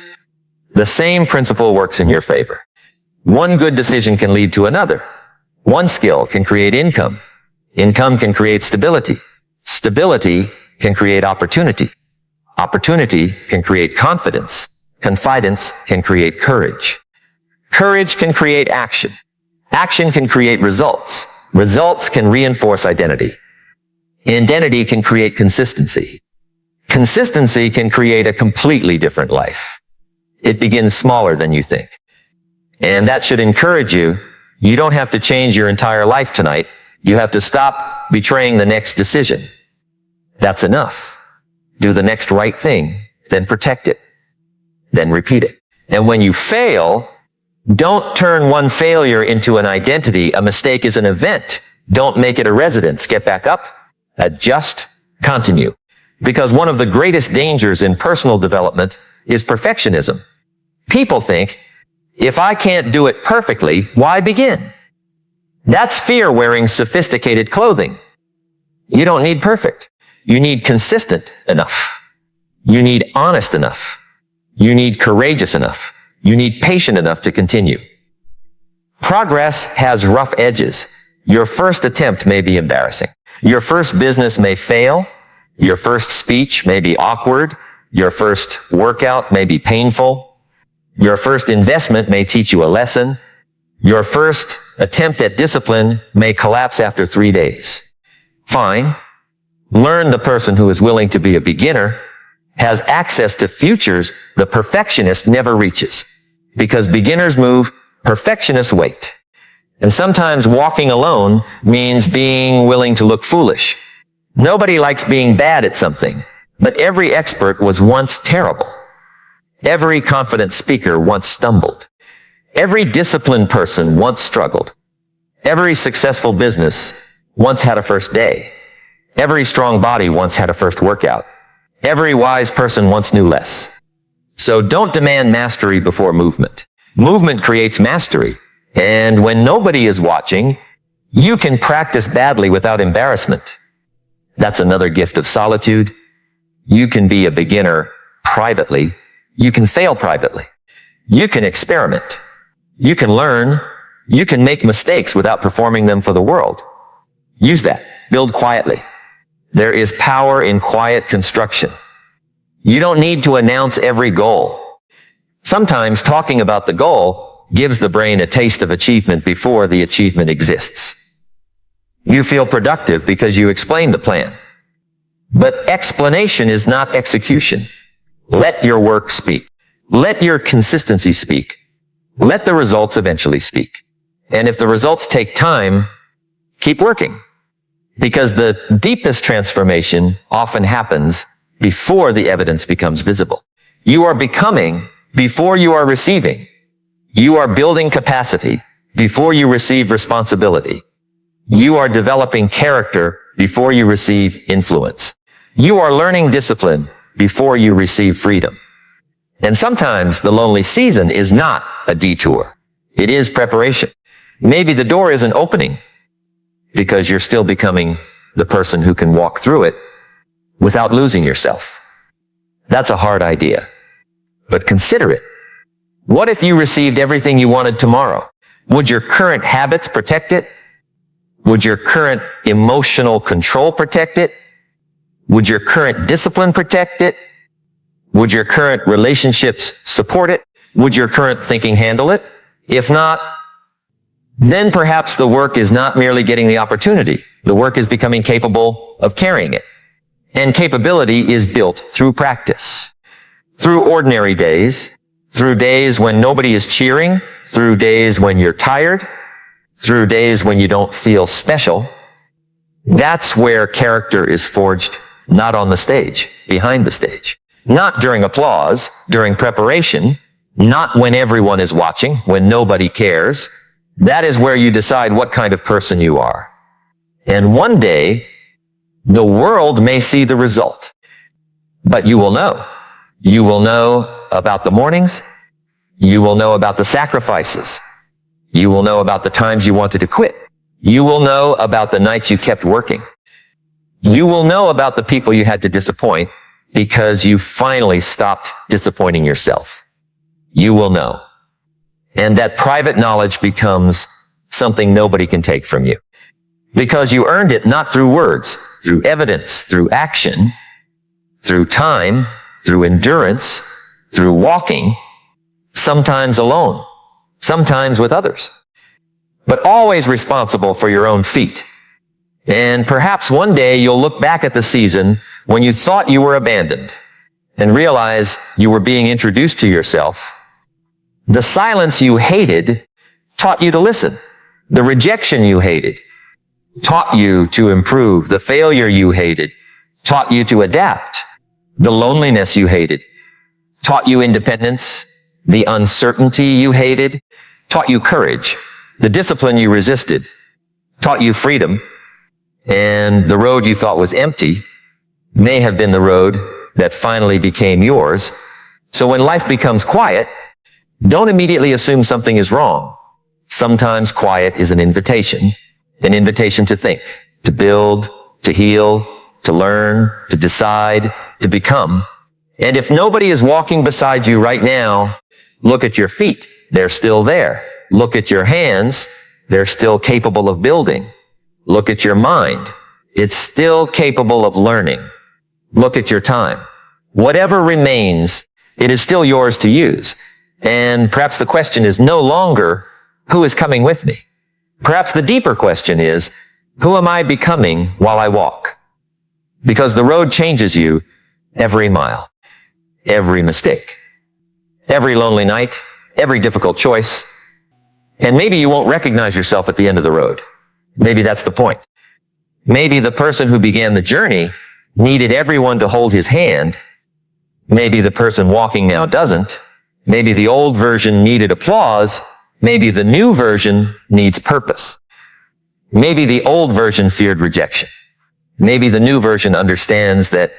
The same principle works in your favor. One good decision can lead to another. One skill can create income. Income can create stability. Stability can create opportunity. Opportunity can create confidence. Confidence can create courage. Courage can create action. Action can create results. Results can reinforce identity. Identity can create consistency. Consistency can create a completely different life. It begins smaller than you think. And that should encourage you. You don't have to change your entire life tonight. You have to stop betraying the next decision. That's enough. Do the next right thing, then protect it, then repeat it. And when you fail, don't turn one failure into an identity. A mistake is an event. Don't make it a residence. Get back up, adjust, continue. Because one of the greatest dangers in personal development is perfectionism. People think, if I can't do it perfectly, why begin? That's fear wearing sophisticated clothing. You don't need perfect. You need consistent enough. You need honest enough. You need courageous enough. You need patient enough to continue. Progress has rough edges. Your first attempt may be embarrassing. Your first business may fail. Your first speech may be awkward. Your first workout may be painful. Your first investment may teach you a lesson. Your first attempt at discipline may collapse after 3 days. Fine. Learn. The person who is willing to be a beginner has access to futures the perfectionist never reaches. Because beginners move, perfectionists wait. And sometimes walking alone means being willing to look foolish. Nobody likes being bad at something, but every expert was once terrible. Every confident speaker once stumbled. Every disciplined person once struggled. Every successful business once had a first day. Every strong body once had a first workout. Every wise person once knew less. So don't demand mastery before movement. Movement creates mastery. And when nobody is watching, you can practice badly without embarrassment. That's another gift of solitude. You can be a beginner privately. You can fail privately. You can experiment. You can learn. You can make mistakes without performing them for the world. Use that. Build quietly. There is power in quiet construction. You don't need to announce every goal. Sometimes talking about the goal gives the brain a taste of achievement before the achievement exists. You feel productive because you explained the plan. But explanation is not execution. Let your work speak. Let your consistency speak. Let the results eventually speak. And if the results take time, keep working. Because the deepest transformation often happens before the evidence becomes visible. You are becoming before you are receiving. You are building capacity before you receive responsibility. You are developing character before you receive influence. You are learning discipline before you receive freedom. And sometimes the lonely season is not a detour. It is preparation. Maybe the door isn't opening because you're still becoming the person who can walk through it without losing yourself. That's a hard idea, but consider it. What if you received everything you wanted tomorrow? Would your current habits protect it? Would your current emotional control protect it? Would your current discipline protect it? Would your current relationships support it? Would your current thinking handle it? If not, then perhaps the work is not merely getting the opportunity. The work is becoming capable of carrying it. And capability is built through practice, through ordinary days, through days when nobody is cheering, through days when you're tired, through days when you don't feel special. That's where character is forged, not on the stage, behind the stage. Not during applause, during preparation, not when everyone is watching, when nobody cares. That is where you decide what kind of person you are. And one day, the world may see the result, but you will know. You will know about the mornings. You will know about the sacrifices. You will know about the times you wanted to quit. You will know about the nights you kept working. You will know about the people you had to disappoint because you finally stopped disappointing yourself. You will know. And that private knowledge becomes something nobody can take from you. Because you earned it not through words, through evidence, through action, through time, through endurance, through walking, sometimes alone, sometimes with others, but always responsible for your own feet. And perhaps one day you'll look back at the season when you thought you were abandoned and realize you were being introduced to yourself. The silence you hated taught you to listen. The rejection you hated taught you to improve. The failure you hated taught you to adapt. The loneliness you hated taught you independence. The uncertainty you hated taught you courage. The discipline you resisted taught you freedom. And the road you thought was empty may have been the road that finally became yours. So when life becomes quiet, don't immediately assume something is wrong. Sometimes quiet is an invitation to think, to build, to heal, to learn, to decide, to become. And if nobody is walking beside you right now, look at your feet. They're still there. Look at your hands. They're still capable of building. Look at your mind. It's still capable of learning. Look at your time. Whatever remains, it is still yours to use. And perhaps the question is no longer, who is coming with me? Perhaps the deeper question is, who am I becoming while I walk? Because the road changes you every mile, every mistake, every lonely night, every difficult choice. And maybe you won't recognize yourself at the end of the road. Maybe that's the point. Maybe the person who began the journey needed everyone to hold his hand. Maybe the person walking now doesn't. Maybe the old version needed applause. Maybe the new version needs purpose. Maybe the old version feared rejection. Maybe the new version understands that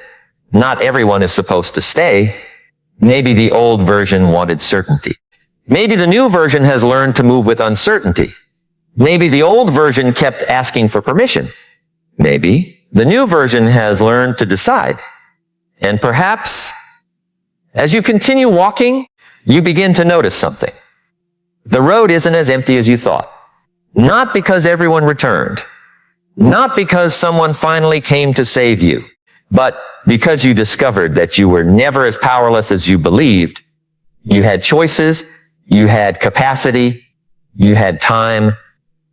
not everyone is supposed to stay. Maybe the old version wanted certainty. Maybe the new version has learned to move with uncertainty. Maybe the old version kept asking for permission. Maybe the new version has learned to decide. And perhaps as you continue walking, you begin to notice something. The road isn't as empty as you thought. Not because everyone returned. Not because someone finally came to save you. But because you discovered that you were never as powerless as you believed. You had choices. You had capacity. You had time.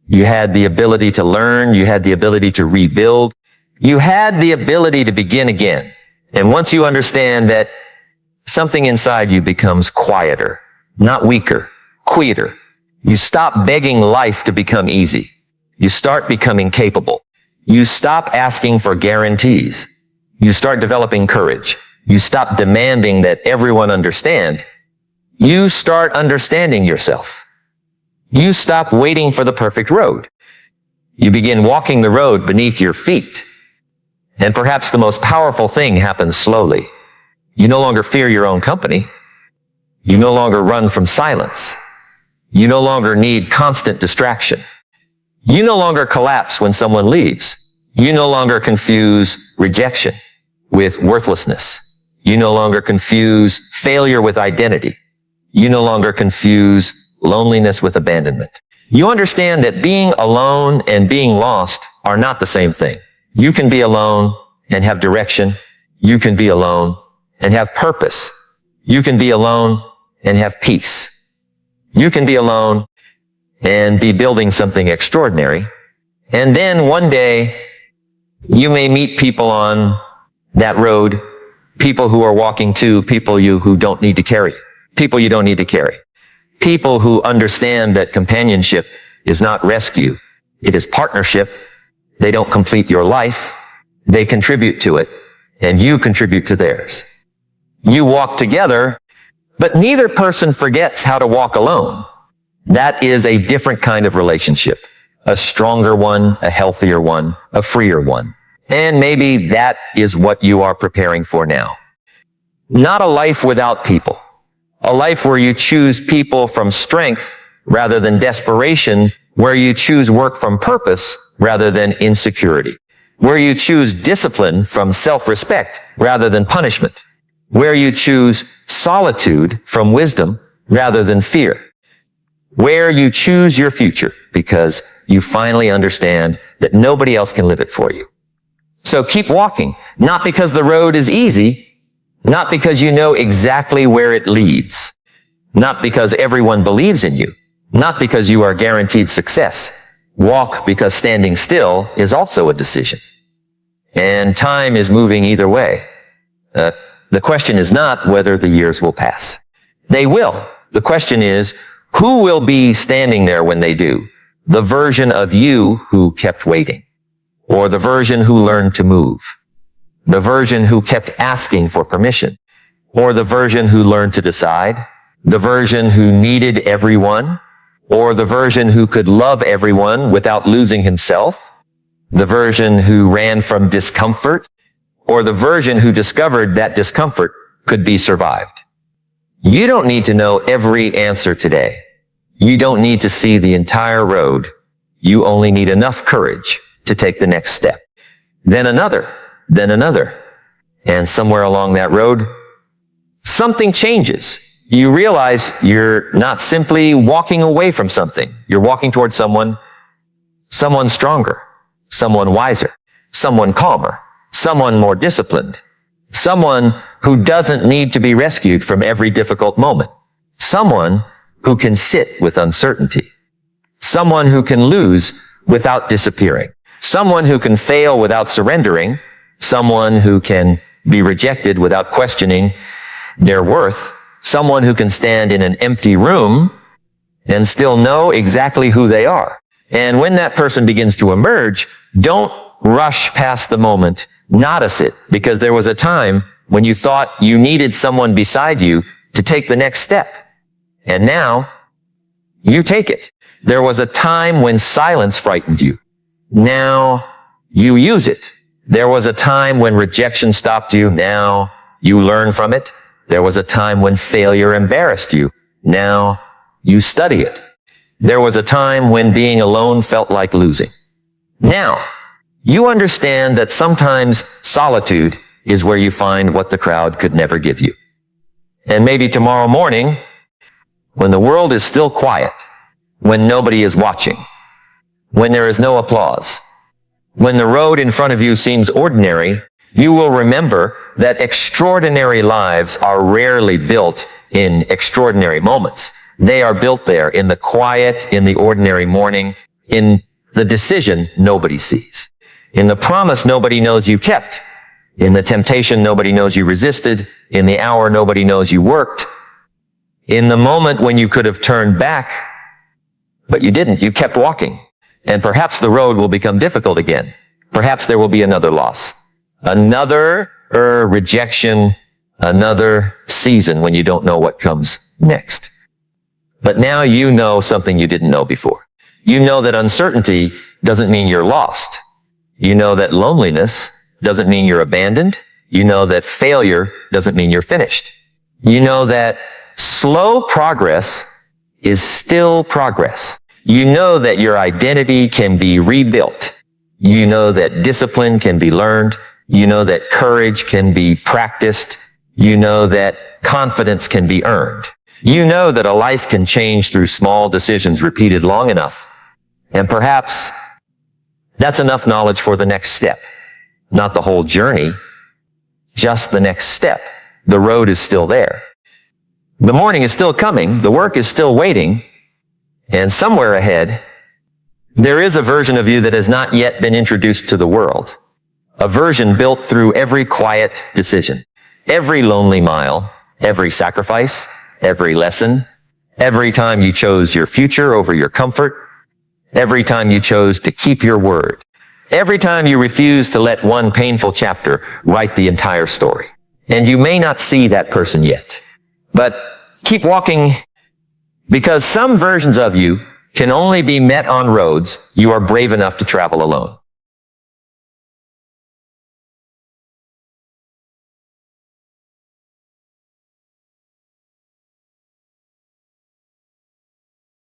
You had the ability to learn. You had the ability to rebuild. You had the ability to begin again. And once you understand that, something inside you becomes quieter, not weaker, quieter. You stop begging life to become easy. You start becoming capable. You stop asking for guarantees. You start developing courage. You stop demanding that everyone understand. You start understanding yourself. You stop waiting for the perfect road. You begin walking the road beneath your feet. And perhaps the most powerful thing happens slowly. You no longer fear your own company. You no longer run from silence. You no longer need constant distraction. You no longer collapse when someone leaves. You no longer confuse rejection with worthlessness. You no longer confuse failure with identity. You no longer confuse loneliness with abandonment. You understand that being alone and being lost are not the same thing. You can be alone and have direction. You can be alone and have purpose. You can be alone and have peace. You can be alone and be building something extraordinary. And then one day, you may meet people on that road, people who are walking too, people who don't need to carry, people you don't need to carry, people who understand that companionship is not rescue, it is partnership. They don't complete your life, they contribute to it, and you contribute to theirs. You walk together, but neither person forgets how to walk alone. That is a different kind of relationship. A stronger one, a healthier one, a freer one. And maybe that is what you are preparing for now. Not a life without people. A life where you choose people from strength rather than desperation, where you choose work from purpose rather than insecurity, where you choose discipline from self-respect rather than punishment, where you choose solitude from wisdom rather than fear, where you choose your future because you finally understand that nobody else can live it for you. So keep walking, not because the road is easy, not because you know exactly where it leads, not because everyone believes in you, not because you are guaranteed success. Walk because standing still is also a decision. And time is moving either way. The question is not whether the years will pass. They will. The question is, who will be standing there when they do? The version of you who kept waiting, or the version who learned to move, the version who kept asking for permission, or the version who learned to decide, the version who needed everyone, or the version who could love everyone without losing himself, the version who ran from discomfort, or the version who discovered that discomfort could be survived. You don't need to know every answer today. You don't need to see the entire road. You only need enough courage to take the next step. Then another. And somewhere along that road, something changes. You realize you're not simply walking away from something. You're walking towards someone stronger, someone wiser, someone calmer, someone more disciplined, someone who doesn't need to be rescued from every difficult moment, someone who can sit with uncertainty, someone who can lose without disappearing, someone who can fail without surrendering, someone who can be rejected without questioning their worth, someone who can stand in an empty room and still know exactly who they are. And when that person begins to emerge, don't rush past the moment. Notice it, because there was a time when you thought you needed someone beside you to take the next step. And now, you take it. There was a time when silence frightened you. Now, you use it. There was a time when rejection stopped you. Now, you learn from it. There was a time when failure embarrassed you. Now, you study it. There was a time when being alone felt like losing. Now, you understand that sometimes solitude is where you find what the crowd could never give you. And maybe tomorrow morning, when the world is still quiet, when nobody is watching, when there is no applause, when the road in front of you seems ordinary, you will remember that extraordinary lives are rarely built in extraordinary moments. They are built there in the quiet, in the ordinary morning, in the decision nobody sees, in the promise nobody knows you kept, in the temptation nobody knows you resisted, in the hour nobody knows you worked, in the moment when you could have turned back, but you didn't. You kept walking. And perhaps the road will become difficult again. Perhaps there will be another loss, another rejection, another season when you don't know what comes next. But now you know something you didn't know before. You know that uncertainty doesn't mean you're lost. You know that loneliness doesn't mean you're abandoned. You know that failure doesn't mean you're finished. You know that slow progress is still progress. You know that your identity can be rebuilt. You know that discipline can be learned. You know that courage can be practiced. You know that confidence can be earned. You know that a life can change through small decisions repeated long enough. And perhaps that's enough knowledge for the next step. Not the whole journey, just the next step. The road is still there. The morning is still coming. The work is still waiting. And somewhere ahead, there is a version of you that has not yet been introduced to the world. A version built through every quiet decision, every lonely mile, every sacrifice, every lesson, every time you chose your future over your comfort, every time you chose to keep your word, every time you refused to let one painful chapter write the entire story. And you may not see that person yet, but keep walking, because some versions of you can only be met on roads you are brave enough to travel alone.